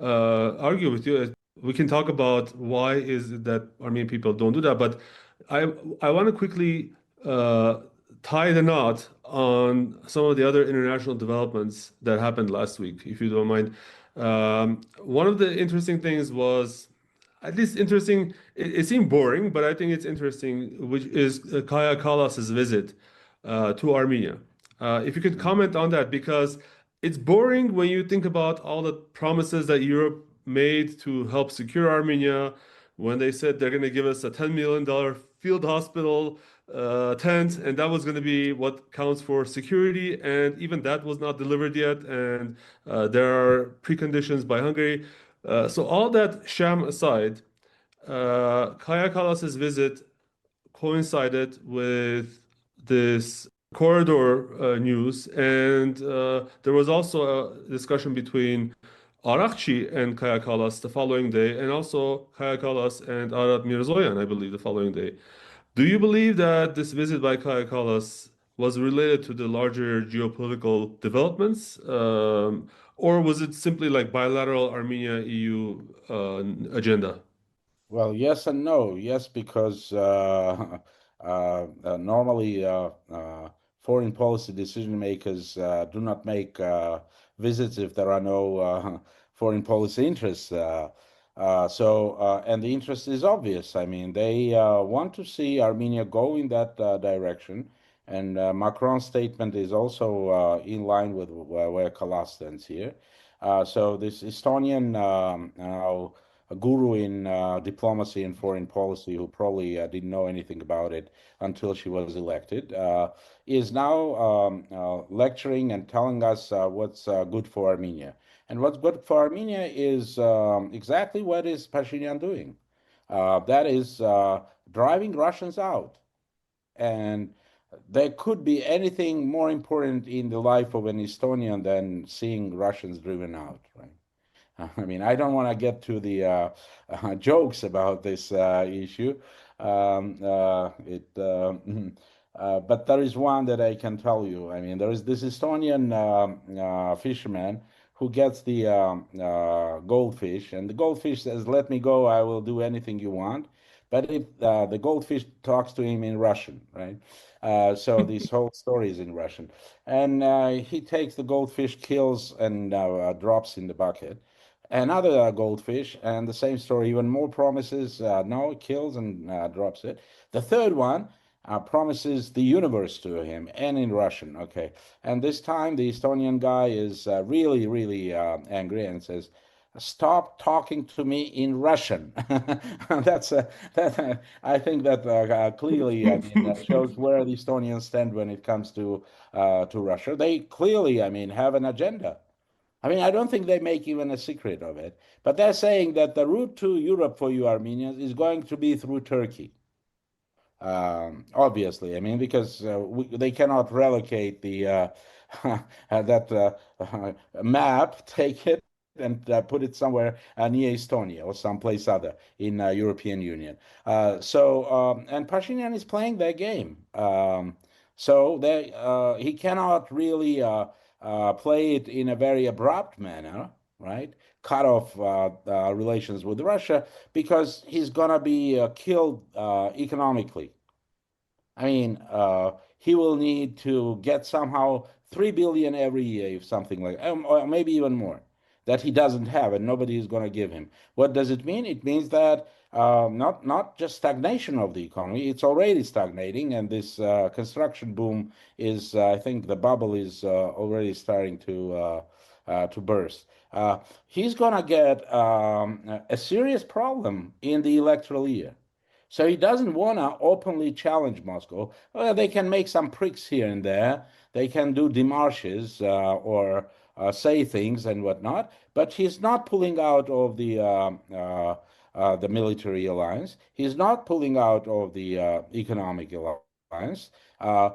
argue with you. We can talk about why is it that Armenian people don't do that, but I want to quickly uh, tie the knot on some of the other international developments that happened last week, if you don't mind. One of the interesting things was, at least interesting, it seemed boring, but I think it's interesting, which is Kaja Kallas's visit to Armenia. If you could comment on that, because it's boring when you think about all the promises that Europe made to help secure Armenia, when they said they're going to give us a $10 million field hospital tent, and that was going to be what counts for security, and even that was not delivered yet, and there are preconditions by Hungary. So all that sham aside, Kaja Kallas's visit coincided with this corridor news, and there was also a discussion between Arakci and Kaja Kallas the following day, and also Kaja Kallas and Arad Mirzoyan, I believe, the following day. Do you believe that this visit by Kaja Kallas was related to the larger geopolitical developments, or was it simply like bilateral Armenia EU agenda? Well, yes and no. Yes, because normally foreign policy decision makers do not make visits if there are no foreign policy interests. And the interest is obvious. I mean, they want to see Armenia go in that direction. And Macron's statement is also in line with where Kalas stands here. So this Estonian a guru in diplomacy and foreign policy who probably didn't know anything about it until she was elected, is now lecturing and telling us what's good for Armenia. And what's good for Armenia is exactly what is Pashinyan doing. That is driving Russians out. And there could be anything more important in the life of an Estonian than seeing Russians driven out, right? I mean, I don't want to get to the jokes about this issue. But there is one that I can tell you. I mean, there is this Estonian fisherman who gets the goldfish, and the goldfish says, "Let me go. I will do anything you want." But if the goldfish talks to him in Russian, right? So this whole story is in Russian, and he takes the goldfish, kills, and drops in the bucket. Another goldfish, and the same story, even more promises. No, kills and drops it. The third one promises the universe to him, and in Russian. Okay, and this time the Estonian guy is really, really angry and says, "Stop talking to me in Russian." That's that. I think that clearly, I mean, shows where the Estonians stand when it comes to Russia. They clearly, I mean, have an agenda. I mean, I don't think they make even a secret of it, but they're saying that the route to Europe for you Armenians is going to be through Turkey. Obviously, I mean, because they cannot relocate the that map, take it and put it somewhere near Estonia or someplace other in European Union. And Pashinyan is playing their game. So he cannot really play it in a very abrupt manner, right? Cut off relations with Russia because he's gonna be killed economically. I mean, he will need to get somehow 3 billion every year, if something like, or maybe even more, that he doesn't have, and nobody is going to give him. What does it mean? It means that not just stagnation of the economy; it's already stagnating, and this construction boom is, I think, the bubble is already starting to burst. He's going to get a serious problem in the electoral year. So he doesn't want to openly challenge Moscow. Well, they can make some pricks here and there. They can do demarches or say things and whatnot. But he's not pulling out of the military alliance. He's not pulling out of the economic alliance. Uh,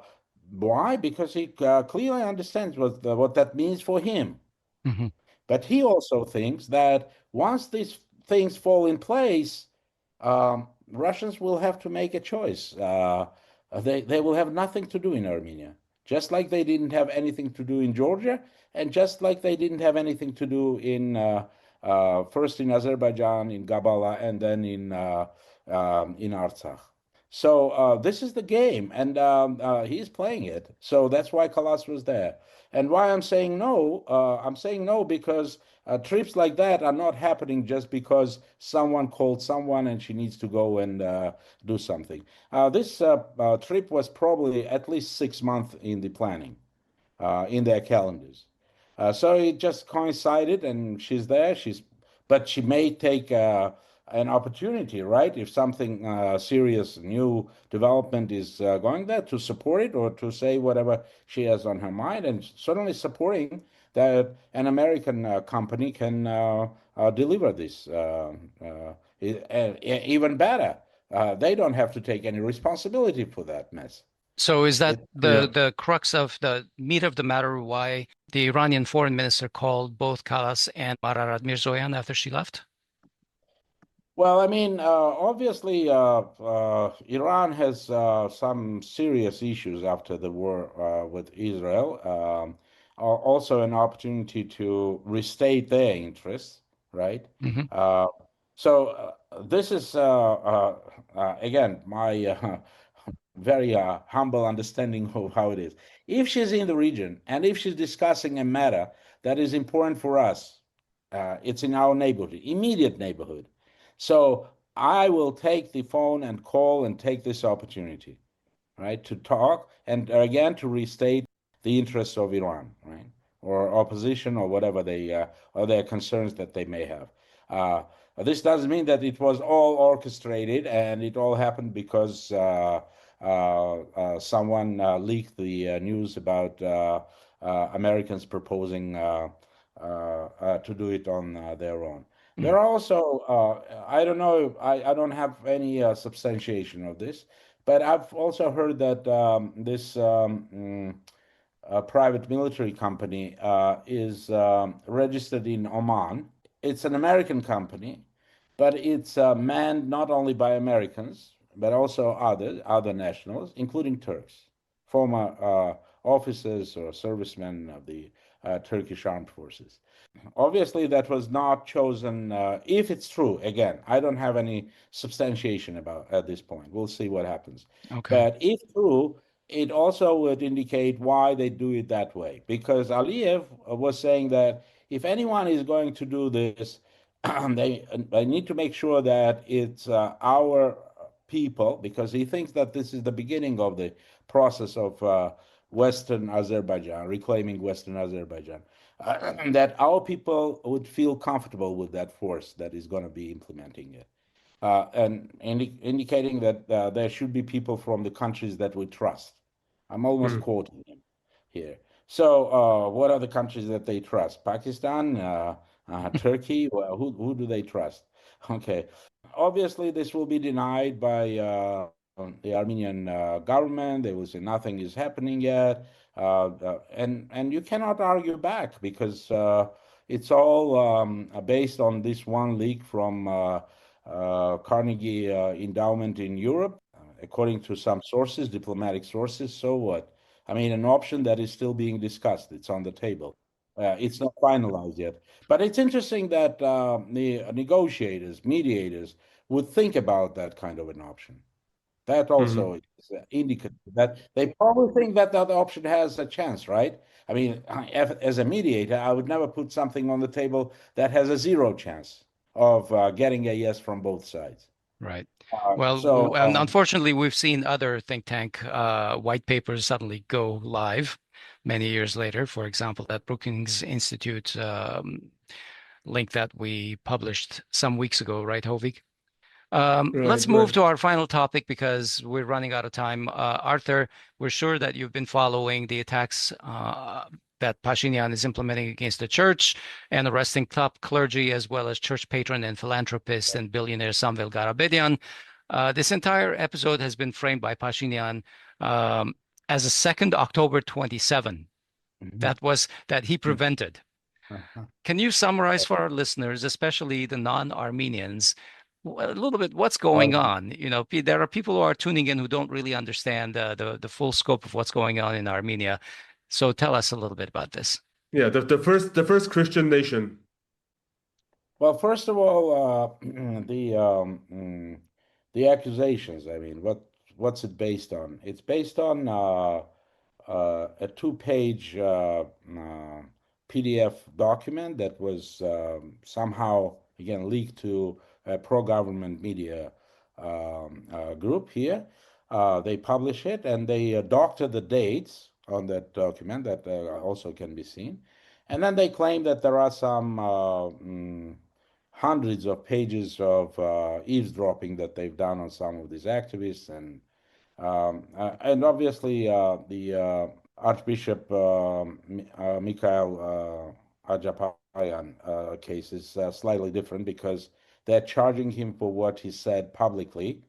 why? Because he clearly understands what that means for him. Hmm. But he also thinks that once these things fall in place, Russians will have to make a choice. They will have nothing to do in Armenia, just like they didn't have anything to do in Georgia, and just like they didn't have anything to do in first in Azerbaijan, in Gabala, and then in Artsakh. So this is the game, and he's playing it. So that's why Kallas was there. And why I'm saying no because trips like that are not happening just because someone called someone and she needs to go and do something. This trip was probably at least 6 months in the planning, in their calendars. So it just coincided, and she's there. But she may take an opportunity, right? If something serious, new development is going there, to support it or to say whatever she has on her mind, and certainly supporting that an American company can deliver this. Even better, they don't have to take any responsibility for that mess. So is that It, Yeah. the crux of the meat of the matter why the Iranian foreign minister called both Kallas and Mararat Mirzoyan after she left? Well, I mean, obviously, Iran has some serious issues after the war with Israel. Also, an opportunity to restate their interests, right? Hmm. Uh, so, this is, again, my very humble understanding of how it is. If she's in the region and if she's discussing a matter that is important for us, it's in our neighborhood, immediate neighborhood. So I will take the phone and call and take this opportunity, right, to talk and again to restate the interests of Iran, right, or opposition or whatever they or their concerns that they may have. Uh, this doesn't mean that it was all orchestrated and it all happened because someone leaked the news about Americans proposing to do it on their own. There are also, I don't know, I don't have any substantiation of this, but I've also heard that this private military company is registered in Oman. It's an American company, but it's manned not only by Americans, but also other nationals, including Turks, former officers or servicemen of the Turkish armed forces. Obviously, that was not chosen. If it's true, again, I don't have any substantiation about at this point. We'll see what happens. Okay. But if true, it also would indicate why they do it that way. Because Aliyev was saying that if anyone is going to do this, they need to make sure that it's our people, because he thinks that this is the beginning of the process of Western Azerbaijan, reclaiming Western Azerbaijan. That our people would feel comfortable with that force that is going to be implementing it, and indicating that there should be people from the countries that we trust. I'm almost quoting him here. So, what are the countries that they trust? Pakistan, Turkey. Well, who do they trust? Okay, obviously this will be denied by the Armenian government. They will say nothing is happening yet, and you cannot argue back because it's all based on this one leak from Carnegie Endowment in Europe, according to some sources, diplomatic sources. So what? I mean, an option that is still being discussed. It's on the table. It's not finalized yet. But it's interesting that the negotiators, mediators, would think about that kind of an option. That also is indicative that they probably think that that option has a chance, right? I mean, as a mediator, I would never put something on the table that has a zero chance of getting a yes from both sides. Right. Well, So, unfortunately, we've seen other think tank white papers suddenly go live many years later. For example, that Brookings Institute link that we published some weeks ago, right, Hovik? Let's move to our final topic because we're running out of time. Arthur, we're sure that you've been following the attacks that Pashinyan is implementing against the church and arresting top clergy as well as church patron and philanthropist and billionaire Samvel Karapetyan. This entire episode has been framed by Pashinyan as a 2nd October 27 that he prevented. Can you summarize for our listeners, especially the non-Armenians, a little bit what's going on? You know, there are people who are tuning in who don't really understand the full scope of what's going on in Armenia. So tell us a little bit about this. Yeah, the first Christian nation. Well, first of all, the accusations. I mean, what's it based on? It's based on a two-page PDF document that was somehow again leaked to a pro-government media group here. They publish it and they doctor the dates on that document that also can be seen. And then they claim that there are some hundreds of pages of eavesdropping that they've done on some of these activists. And obviously the Archbishop Mikhail Ajapayan case is slightly different because they're charging him for what he said publicly,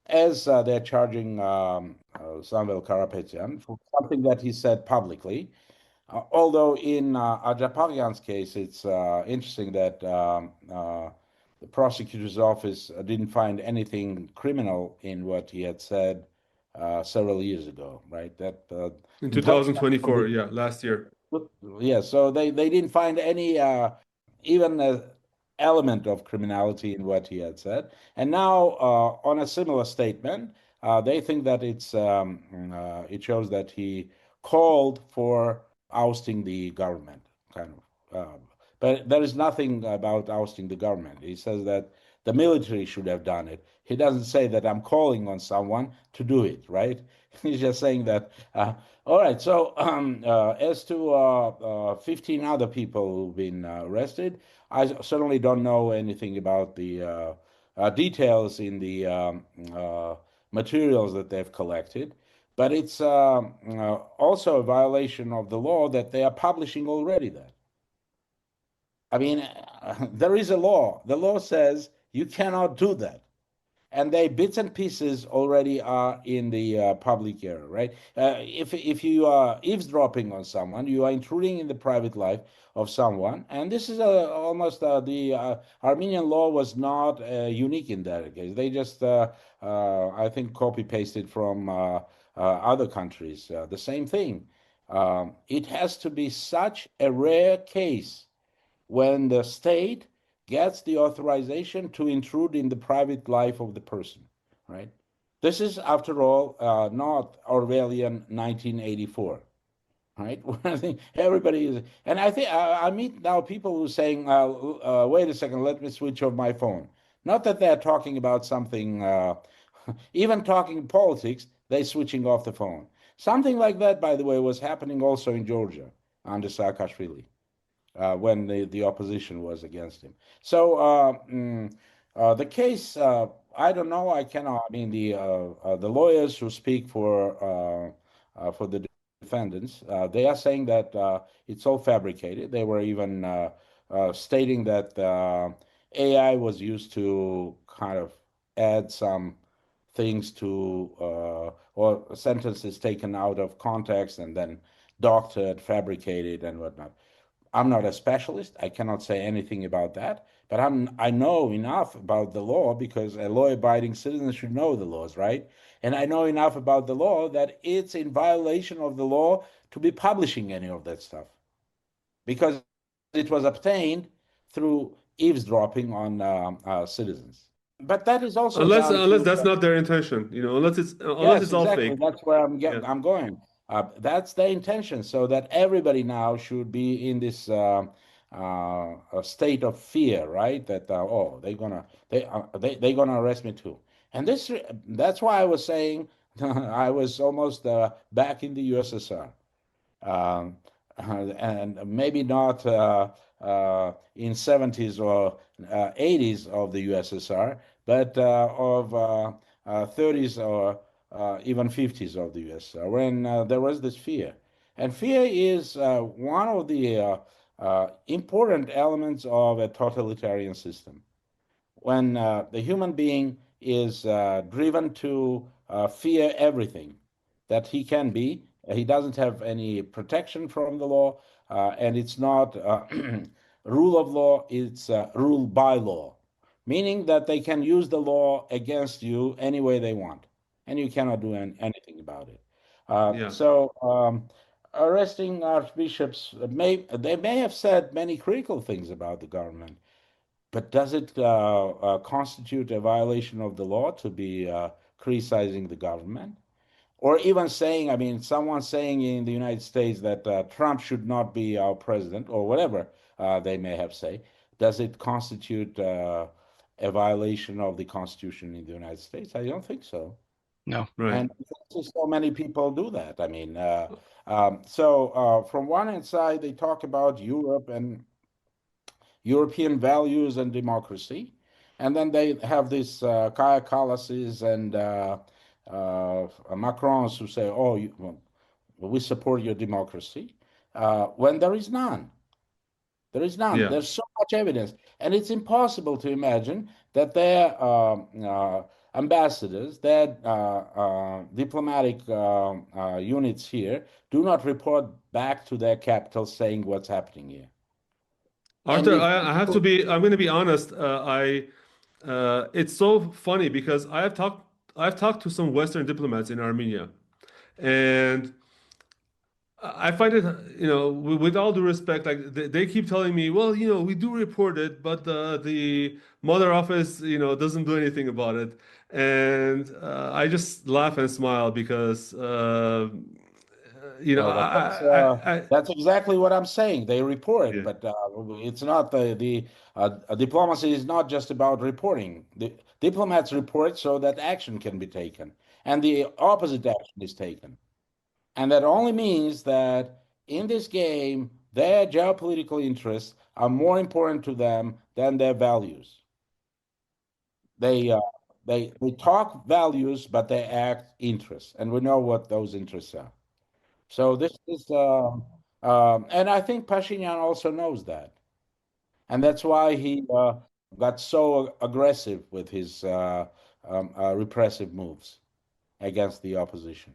as they're charging Samvel Karapetyan for something that he said publicly. Although in Ajapayan's case, it's interesting that the prosecutor's office didn't find anything criminal in what he had said several years ago, right? That In 2024, yeah, last year. Yeah, so they didn't find any even element of criminality in what he had said. And now on a similar statement, they think that it shows that he called for ousting the government, kind of. But there is nothing about ousting the government. He says that the military should have done it. He doesn't say that I'm calling on someone to do it, right? He's just saying that. All right. So as to 15 other people who've been arrested, I certainly don't know anything about the details in the materials that they've collected. But it's also a violation of the law that they are publishing already that. I mean, there is a law. The law says you cannot do that. And they bits and pieces already are in the public area, right? If you are eavesdropping on someone, you are intruding in the private life of someone. And this is almost the Armenian law was not unique in that case. They just, I think, copy pasted from other countries, the same thing. It has to be such a rare case when the state gets the authorization to intrude in the private life of the person, right? This is, after all, not Orwellian 1984, right? I think everybody is, and I think I meet now people who are saying, "Wait a second, let me switch off my phone." Not that they're talking about something, even talking politics, they're switching off the phone. Something like that, by the way, was happening also in Georgia under Saakashvili when the opposition was against him. So the case, I don't know. I cannot. I mean, the lawyers who speak for the defendants, they are saying that it's all fabricated. They were even stating that AI was used to kind of add some things to or sentences taken out of context and then doctored, fabricated, and whatnot. I'm not a specialist. I cannot say anything about that, but I know enough about the law because a law-abiding citizen should know the laws, right? And I know enough about the law that it's in violation of the law to be publishing any of that stuff because it was obtained through eavesdropping on citizens. But that is also down Unless to that's not their intention, unless yes, it's all exactly. fake. That's where Yeah. I'm going. That's the intention, so that everybody now should be in this a state of fear, right? That oh, they're gonna arrest me too. And that's why I was saying I was almost back in the USSR um, and maybe not in 70s or 80s of the USSR, but of 30s or even 50s of the USSR, when there was this fear. And fear is one of the important elements of a totalitarian system when the human being is driven to fear everything that he can be. He doesn't have any protection from the law, and it's not rule of law, it's rule by law, meaning that they can use the law against you any way they want, and you cannot do anything about it. Yeah. Arresting archbishops, they may have said many critical things about the government, but does it constitute a violation of the law to be criticizing the government? Or even saying, I mean, someone saying in the United States that Trump should not be our president, or whatever they may have say, does it constitute a violation of the Constitution in the United States? I don't think so. No. Right. And so many people do that. I mean, from one hand side, they talk about Europe and European values and democracy. And then they have these Kaja Kallases and Macrons who say, oh, well, we support your democracy, when there is none. There is none. Yeah. There's so much evidence. And it's impossible to imagine that their ambassadors, their diplomatic units here do not report back to their capital saying what's happening here. And Arthur, if I'm going to be honest. It's so funny because I've talked to some Western diplomats in Armenia, and I find it, with all due respect, like they keep telling me, well, we do report it, but the mother office, doesn't do anything about it, and I just laugh and smile because, Well, but that's exactly what I'm saying. They report, yeah, but it's not the diplomacy is not just about reporting. The diplomats report so that action can be taken, and the opposite action is taken. And that only means that in this game, their geopolitical interests are more important to them than their values. They uh, they talk values, but they act interests, and we know what those interests are. So this is, and I think Pashinyan also knows that, and that's why he got so aggressive with his repressive moves against the opposition.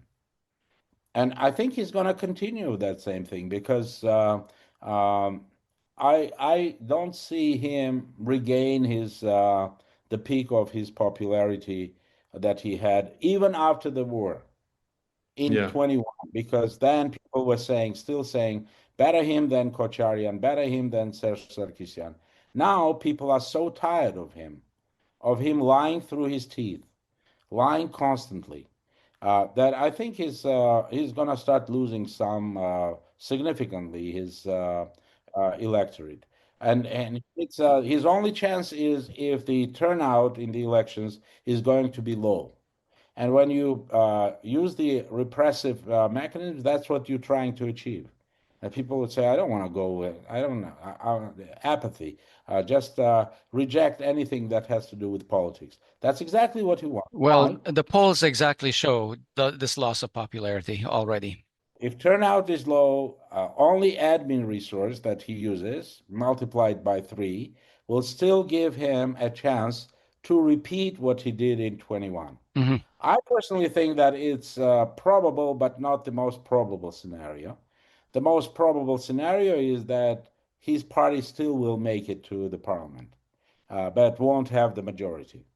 And I think he's going to continue that same thing because um, I don't see him regain his the peak of his popularity that he had even after the war. in Yeah. 21, because then people were still saying, better him than Kocharyan, better him than Sarkisyan. Now people are so tired of him lying through his teeth, lying constantly, that I think he's going to start losing some significantly his electorate. And it's his only chance is if the turnout in the elections is going to be low. And when you use the repressive mechanisms, that's what you're trying to achieve. And people would say, I don't want to go with, I don't know, apathy. Just reject anything that has to do with politics. That's exactly what you want. Well, Why? the polls exactly show this loss of popularity already. If turnout is low, only admin resource that he uses, multiplied by 3, will still give him a chance to repeat what he did in 21. Hmm. I personally think that it's probable, but not the most probable scenario. The most probable scenario is that his party still will make it to the parliament, but won't have the majority.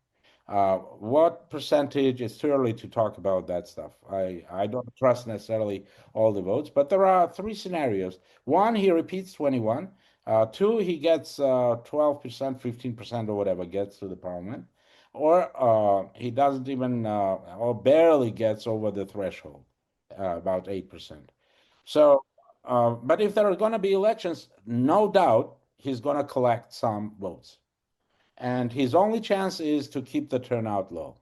What percentage? It's too early to talk about that stuff. I don't trust necessarily all the votes, but there are 3 scenarios. One, he repeats 21. Two, he gets 12%, 15%, or whatever, gets to the parliament. Or he doesn't even, or barely gets over the threshold, about 8%. So, but if there are going to be elections, no doubt he's going to collect some votes. And his only chance is to keep the turnout low.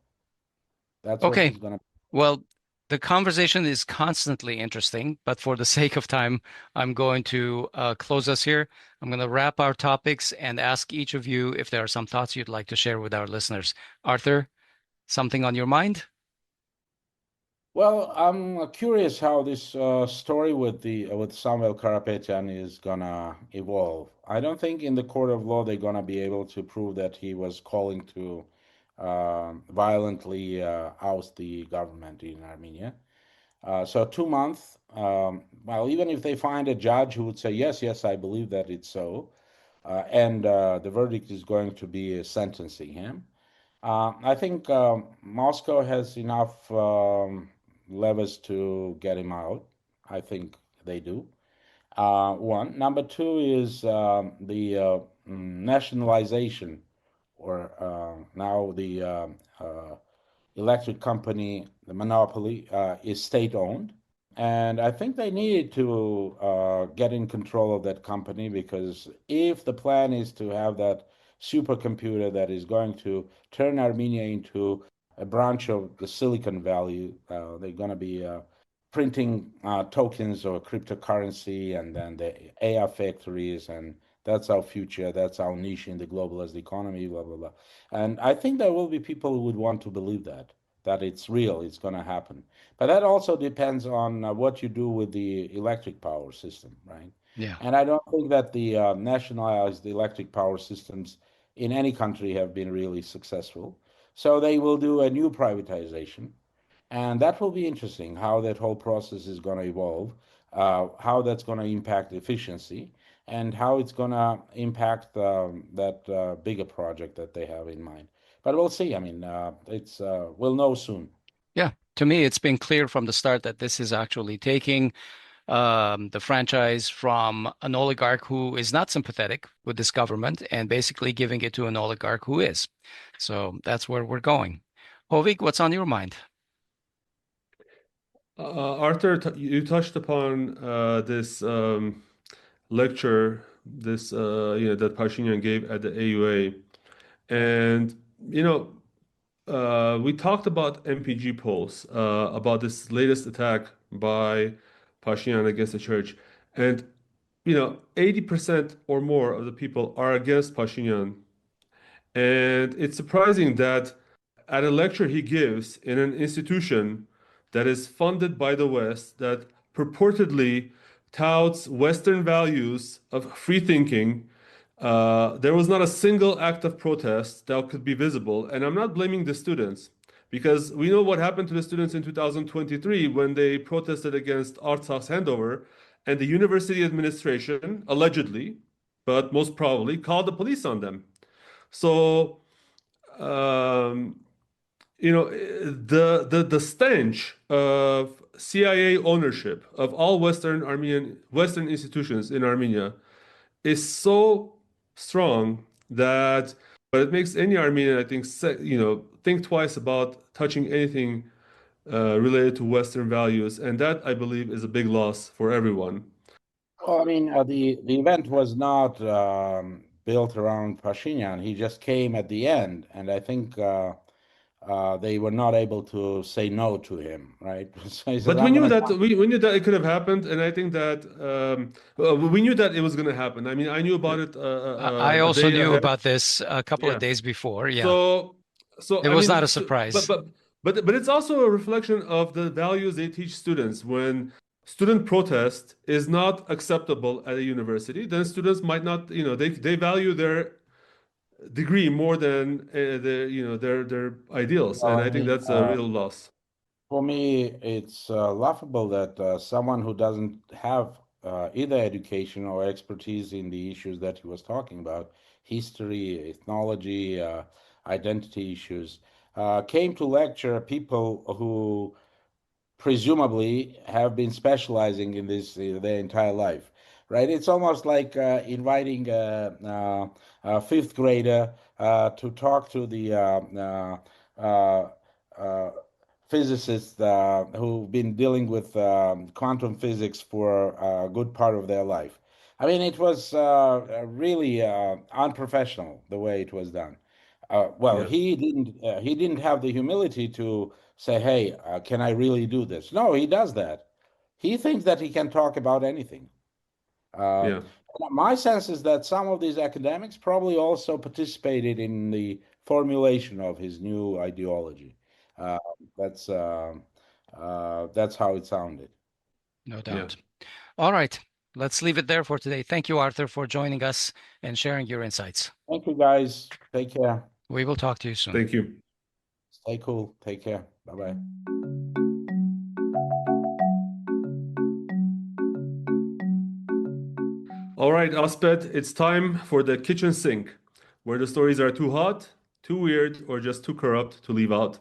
That's what Okay. he's going to. Well, the conversation is constantly interesting, but for the sake of time, I'm going to close us here. I'm going to wrap our topics and ask each of you if there are some thoughts you'd like to share with our listeners. Arthur, something on your mind? Well, I'm curious how this story with the with Samvel Karapetyan is gonna evolve. I don't think in the court of law they're gonna be able to prove that he was calling to violently oust the government in Armenia. So 2 months. Well, even if they find a judge who would say yes, yes, I believe that it's so, and the verdict is going to be sentencing him. I think Moscow has enough levers to get him out. I think they do. One. Number two is the nationalization, or now the electric company, the monopoly, is state owned. And I think they needed to get in control of that company, because if the plan is to have that supercomputer that is going to turn Armenia into a branch of the Silicon Valley, they're going to be printing tokens or cryptocurrency, and then the AI factories, and that's our future, that's our niche in the globalist economy, blah, blah, blah. And I think there will be people who would want to believe that it's real, it's going to happen. But that also depends on what you do with the electric power system, right? Yeah. And I don't think that the nationalized electric power systems in any country have been really successful. So they will do a new privatization, and that will be interesting how that whole process is going to evolve, how that's going to impact efficiency, and how it's going to impact that bigger project that they have in mind. But we'll see. I mean, we'll know soon. Yeah. To me, it's been clear from the start that this is actually taking the franchise from an oligarch who is not sympathetic with this government and basically giving it to an oligarch who is. So that's where we're going. Hovik, what's on your mind? Arthur, you touched upon this lecture, this that Pashinyan gave at the AUA, and we talked about MPG polls, about this latest attack by Pashinyan against the church, and 80% or more of the people are against Pashinyan, and it's surprising that at a lecture he gives in an institution that is funded by the West, that purportedly touts Western values of free thinking, there was not a single act of protest that could be visible. And I'm not blaming the students, because we know what happened to the students in 2023 when they protested against Artsakh's handover, and the university administration allegedly, but most probably, called the police on them. So, the stench of CIA ownership of all Western institutions in Armenia is so strong that, but it makes any Armenian, I think, think twice about touching anything related to Western values, and that I believe is a big loss for everyone. Well, I mean, the event was not built around Pashinyan. He just came at the end, and I think they were not able to say no to him, right? So he said, But we "I'm knew going to that come." we knew that it could have happened, and I think that we knew that it was going to happen. I mean, I knew about it I a also day knew ahead. about this a couple of Yeah. days before. Yeah, So, so it I was not mean, a surprise. but it's also a reflection of the values they teach students. When student protest is not acceptable at a university, then students might not, they value their degree more than their ideals, Well, and I I think mean, that's a real loss. for me, it's laughable that someone who doesn't have either education or expertise in the issues that he was talking about, history, ethnology, identity issues, came to lecture people who presumably have been specializing in this their entire life, right? It's almost like inviting a fifth grader to talk to the uh, physicists who've been dealing with quantum physics for a good part of their life. I mean, it was really unprofessional the way it was done. Well, Yeah, he didn't have the humility to say, "Hey, can I really do this?" No, he does that. He thinks that he can talk about anything. yeah. My sense is that some of these academics probably also participated in the formulation of his new ideology. Uh, that's that's how it sounded. No Yeah. doubt. All right, let's leave it there for today. Thank you, Arthur, for joining us and sharing your insights. Thank you, guys. Take care. We will talk to you soon. Thank you. Stay cool. Take care. Bye bye. All right, Asbed, it's time for the kitchen sink, where the stories are too hot, too weird, or just too corrupt to leave out.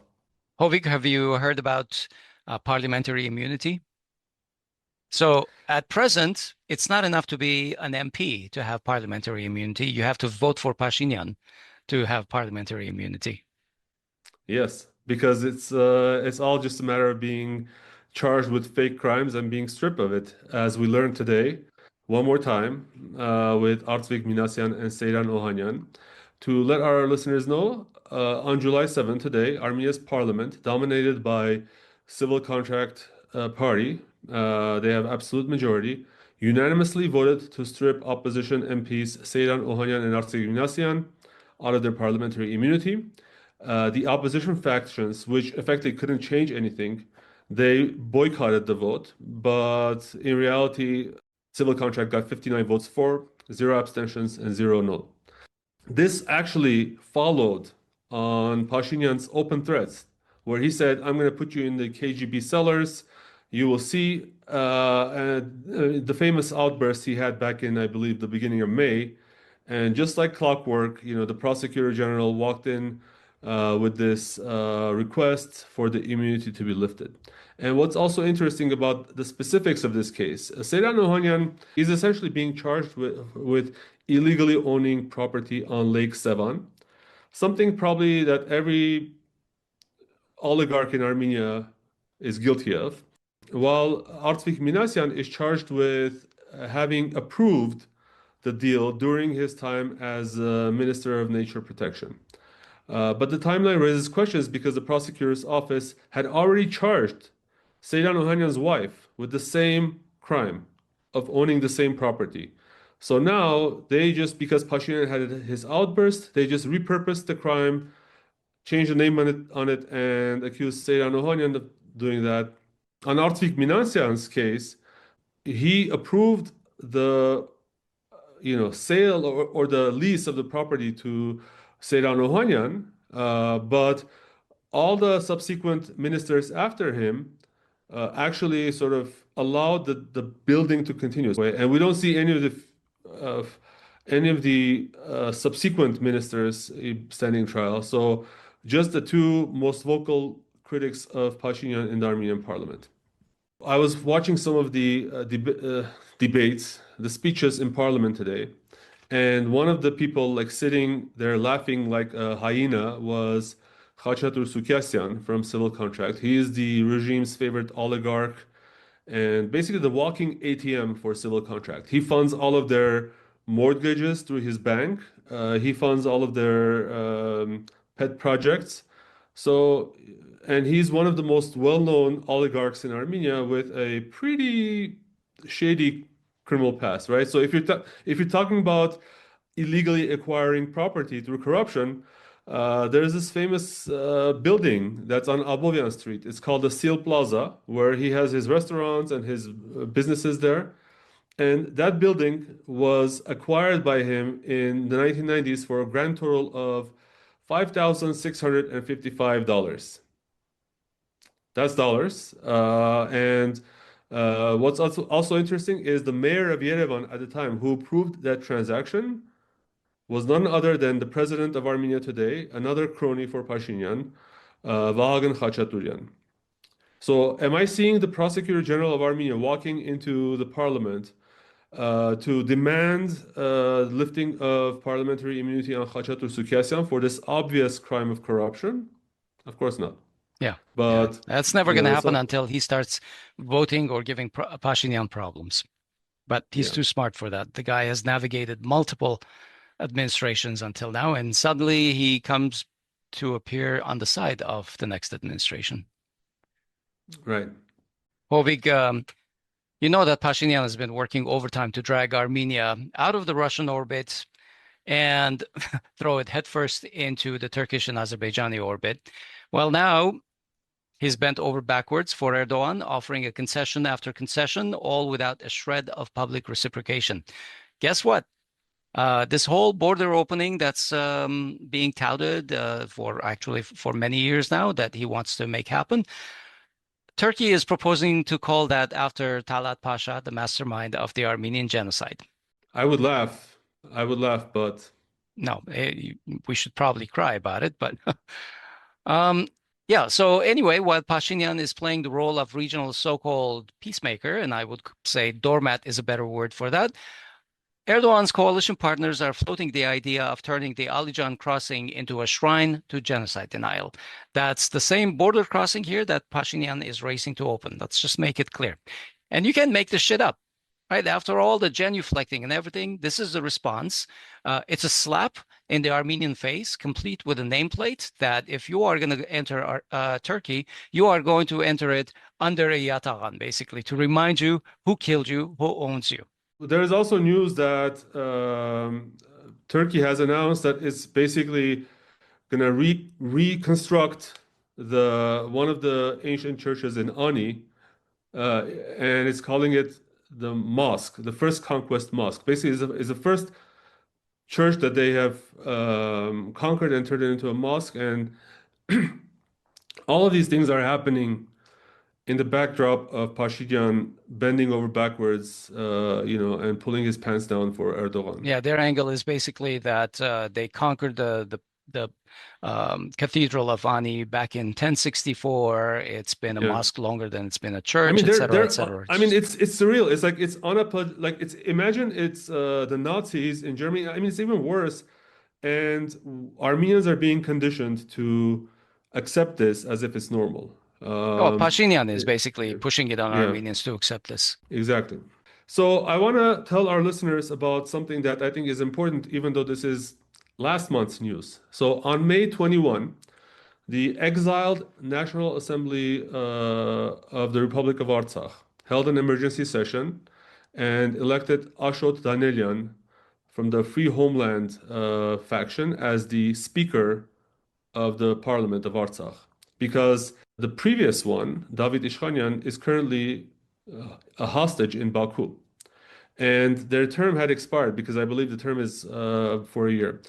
Hovik, have you heard about parliamentary immunity? So at present, it's not enough to be an MP to have parliamentary immunity. You have to vote for Pashinyan to have parliamentary immunity. Yes, because it's all just a matter of being charged with fake crimes and being stripped of it, as we learned today, one more time, with Artsvik, Minasyan, and Seyran Ohanyan. To let our listeners know, on July 7th, today, Armenia's parliament, dominated by civil contract party, they have absolute majority, unanimously voted to strip opposition MPs Seyran Ohanyan and Artsvik Minasyan out of their parliamentary immunity. The opposition factions, which effectively couldn't change anything, they boycotted the vote. But in reality, civil contract got 59 votes for, zero abstentions, and zero no. This actually followed on Pashinyan's open threats, where he said, "I'm going to put you in the KGB cellars. You will see." The famous outburst he had back in, I believe, the beginning of May. And just like clockwork, the prosecutor general walked in with this request for the immunity to be lifted. And what's also interesting about the specifics of this case, Seyran Ohanyan is essentially being charged with illegally owning property on Lake Sevan, something probably that every oligarch in Armenia is guilty of, while Artsvik Minasyan is charged with having approved the deal during his time as Minister of Nature Protection. But the timeline raises questions because the prosecutor's office had already charged Seyran Ohanyan's wife with the same crime of owning the same property. So now they just, because Pashinyan had his outburst, they just repurposed the crime, changed the name on it and accused Seyran Ohanyan of doing that. On Artsvik Minasyan's case, he approved the sale or the lease of the property to Seyran Ohanyan, but all the subsequent ministers after him actually sort of allowed the building to continue. And we don't see any of the subsequent ministers standing trial. So just the two most vocal critics of Pashinyan in the Armenian parliament. I was watching some of the debates, the speeches in parliament today, and one of the people like sitting there laughing like a hyena was Khachatur Sukyasyan from Civil Contract. He is the regime's favorite oligarch and basically the walking ATM for Civil Contract. He funds all of their mortgages through his bank. He funds all of their pet projects. So, and he's one of the most well-known oligarchs in Armenia with a pretty shady criminal past, right? So if you're talking about illegally acquiring property through corruption, there's this famous building that's on Abovian Street. It's called the Seal Plaza, where he has his restaurants and his businesses there. And that building was acquired by him in the 1990s for a grand total of $5,655. That's dollars. And what's also interesting is the mayor of Yerevan at the time who approved that transaction was none other than the president of Armenia today, another crony for Pashinyan, Vahagan Khachaturyan. So am I seeing the Prosecutor General of Armenia walking into the parliament to demand lifting of parliamentary immunity on Khachatur Sukyasyan for this obvious crime of corruption? Of course not. Yeah, But that's never you going to know, happen so until he starts voting or giving Pashinyan problems. But he's yeah, too smart for that. The guy has navigated multiple administrations until now, and suddenly he comes to appear on the side of the next administration. right. Hovik, you know that Pashinyan has been working overtime to drag Armenia out of the Russian orbit and throw it headfirst into the Turkish and Azerbaijani orbit. Well, now he's bent over backwards for Erdogan, offering a concession after concession, all without a shred of public reciprocation. Guess what? This whole border opening that's being touted for many years now that he wants to make happen, Turkey is proposing to call that after Talaat Pasha, the mastermind of the Armenian genocide. I would laugh. But No, we should probably cry about it, but yeah. So anyway, while Pashinyan is playing the role of regional so-called peacemaker, and I would say doormat is a better word for that, Erdogan's coalition partners are floating the idea of turning the Alican crossing into a shrine to genocide denial. That's the same border crossing here that Pashinyan is racing to open. Let's just make it clear. And you can make this shit up, right? After all the genuflecting and everything, this is the response. It's a slap in the Armenian face, complete with a nameplate that if you are going to enter Turkey, you are going to enter it under a yataghan, basically, to remind you who killed you, who owns you. there is also news that Turkey has announced that it's basically going to reconstruct one of the ancient churches in Ani, and it's calling it the mosque, the first conquest mosque. Basically, is the first church that they have conquered and turned it into a mosque, and all of these things are happening in the backdrop of Pashinyan bending over backwards, and pulling his pants down for Erdogan. Yeah, their angle is basically that they conquered the Cathedral of Ani back in 1064. It's been a Yeah. mosque longer than it's been a I church, mean, etc., etc. I mean, it's surreal. It's like it's on a like it's imagine it's the Nazis in Germany. I mean, it's even worse, and Armenians are being conditioned to accept this as if it's normal. Pashinyan is basically pushing it on Yeah. Armenians to accept this. Exactly. So I want to tell our listeners about something that I think is important, even though this is last month's news. So on May 21, the exiled National Assembly of the Republic of Artsakh held an emergency session and elected Ashot Danelian from the Free Homeland faction as the Speaker of the Parliament of Artsakh, because the previous one, David Ishkhanyan, is currently a hostage in Baku. And their term had expired because I believe the term is for a year.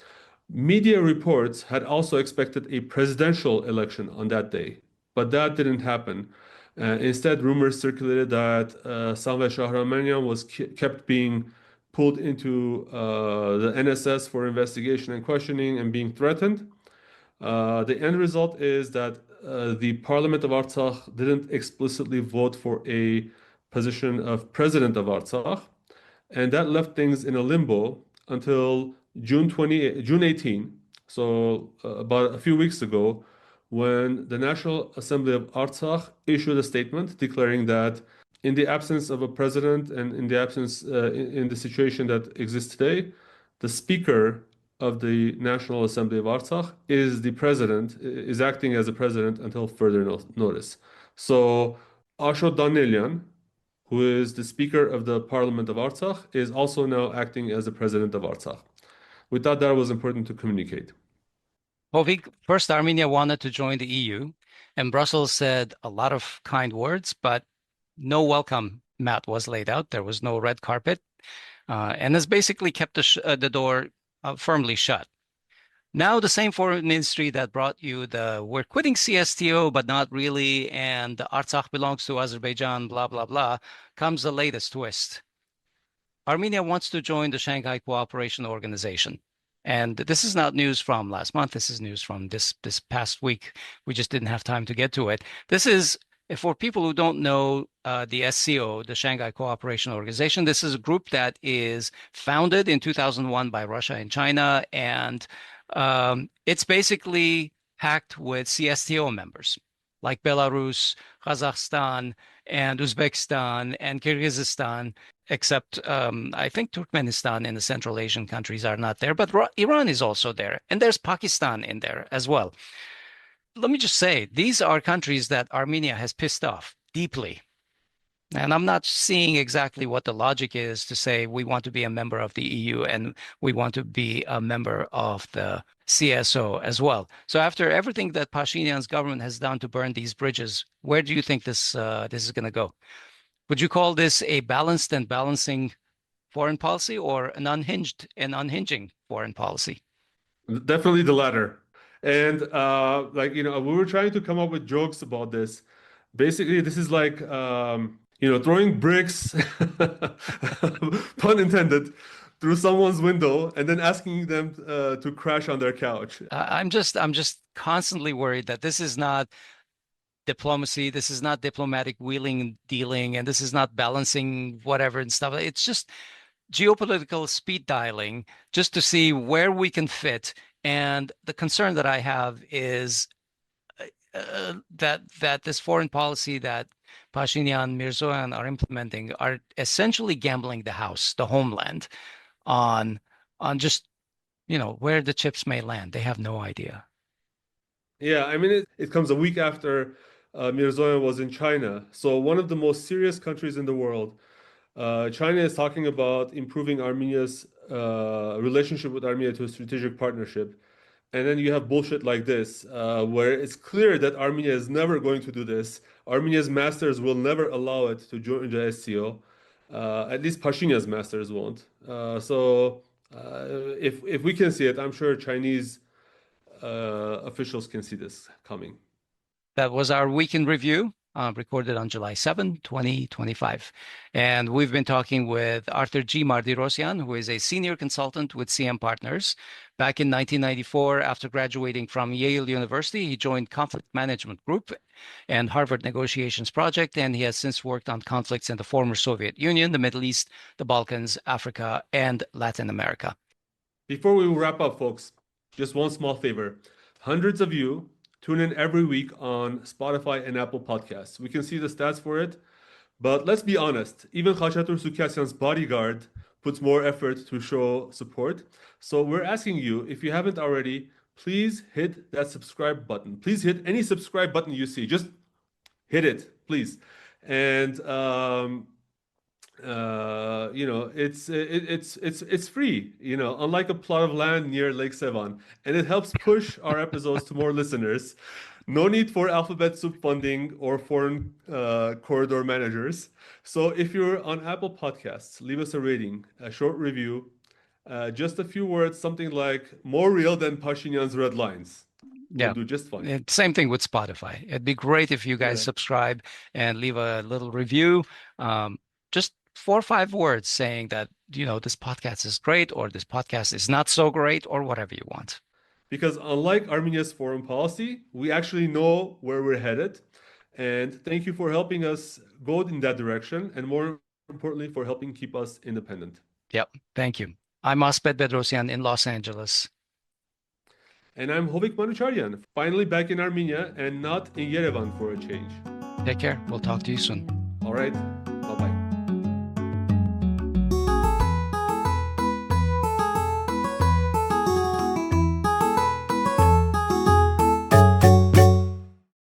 Media reports had also expected a presidential election on that day, but that didn't happen. Instead, rumors circulated that Samvel Karapetyan was kept being pulled into the NSS for investigation and questioning and being threatened. The end result is that the Parliament of Artsakh didn't explicitly vote for a position of President of Artsakh, and that left things in a limbo until June 18, so about a few weeks ago, when the National Assembly of Artsakh issued a statement declaring that in the absence of a president and in the absence in the situation that exists today, the Speaker of the National Assembly of Artsakh is the president, is acting as a president until further notice. So Asho Danelyan, who is the Speaker of the Parliament of Artsakh, is also now acting as the president of Artsakh. We thought that was important to communicate. Hovik, first Armenia wanted to join the EU, and Brussels said a lot of kind words, but no welcome mat was laid out. There was no red carpet, and has basically kept the door firmly shut. Now the same foreign ministry that brought you the "we're quitting CSTO, but not really," and the Artsakh belongs to Azerbaijan, blah, blah, blah, comes the latest twist. Armenia wants to join the Shanghai Cooperation Organization. And this is not news from last month. This is news from this past week. We just didn't have time to get to it. This is, for people who don't know the SCO, the Shanghai Cooperation Organization, this is a group that is founded in 2001 by Russia and China. And it's basically packed with CSTO members like Belarus, Kazakhstan, and Uzbekistan, and Kyrgyzstan, except I think Turkmenistan and the Central Asian countries are not there, but Iran is also there, and there's Pakistan in there as well. Let me just say, these are countries that Armenia has pissed off deeply. And I'm not seeing exactly what the logic is to say we want to be a member of the EU and we want to be a member of the CSO as well. So after everything that Pashinyan's government has done to burn these bridges, where do you think this is going to go? Would you call this a balanced and balancing foreign policy, or an unhinged and unhinging foreign policy? Definitely the latter. And we were trying to come up with jokes about this. Basically, this is like throwing bricks, pun intended, through someone's window and then asking them to crash on their couch. I'm just constantly worried that this is not diplomacy, this is not diplomatic wheeling and dealing, and this is not balancing whatever and stuff. It's just geopolitical speed dialing just to see where we can fit. And the concern that I have is that this foreign policy that Pashinyan, Mirzoyan are implementing are essentially gambling the house, the homeland, on just where the chips may land. They have no idea. Yeah, I mean, it comes a week after Mirzoyan was in China. So one of the most serious countries in the world. China is talking about improving Armenia's relationship with Armenia to a strategic partnership. And then you have bullshit like this, where it's clear that Armenia is never going to do this. Armenia's masters will never allow it to join the SCO. At least Pashinyan's masters won't. If we can see it, I'm sure Chinese officials can see this coming. That was our week in review, recorded on July 7, 2025. And we've been talking with Arthur G. Martirosyan, who is a senior consultant with CM Partners. Back in 1994, after graduating from Yale University, he joined Conflict Management Group and Harvard Negotiations Project, and he has since worked on conflicts in the former Soviet Union, the Middle East, the Balkans, Africa, and Latin America. Before we wrap up, folks, just one small favor. Hundreds of you tune in every week on Spotify and Apple Podcasts. We can see the stats for it. But let's be honest, even Khachatur Sukasyan's bodyguard puts more effort to show support. So we're asking you, if you haven't already, please hit that subscribe button. Please hit any subscribe button you see. Just hit it, please. And it's free, unlike a plot of land near Lake Sevan, and it helps push our episodes to more listeners. No need for alphabet soup funding or foreign corridor managers. So if you're on Apple Podcasts, leave us a rating, a short review, just a few words, something like "more real than Pashinyan's red lines." Yeah, we'll do just fine. Same thing with Spotify. It'd be great if you guys subscribe and leave a little review. Just 4 or 5 words saying that, this podcast is great, or this podcast is not so great, or whatever you want. because unlike Armenia's foreign policy, we actually know where we're headed. And thank you for helping us go in that direction, and more importantly, for helping keep us independent. Yep. Thank you. I'm Asbed Bedrosyan in Los Angeles. And I'm Hovik Manucharyan, finally back in Armenia and not in Yerevan for a change. Take care. We'll talk to you soon. All right.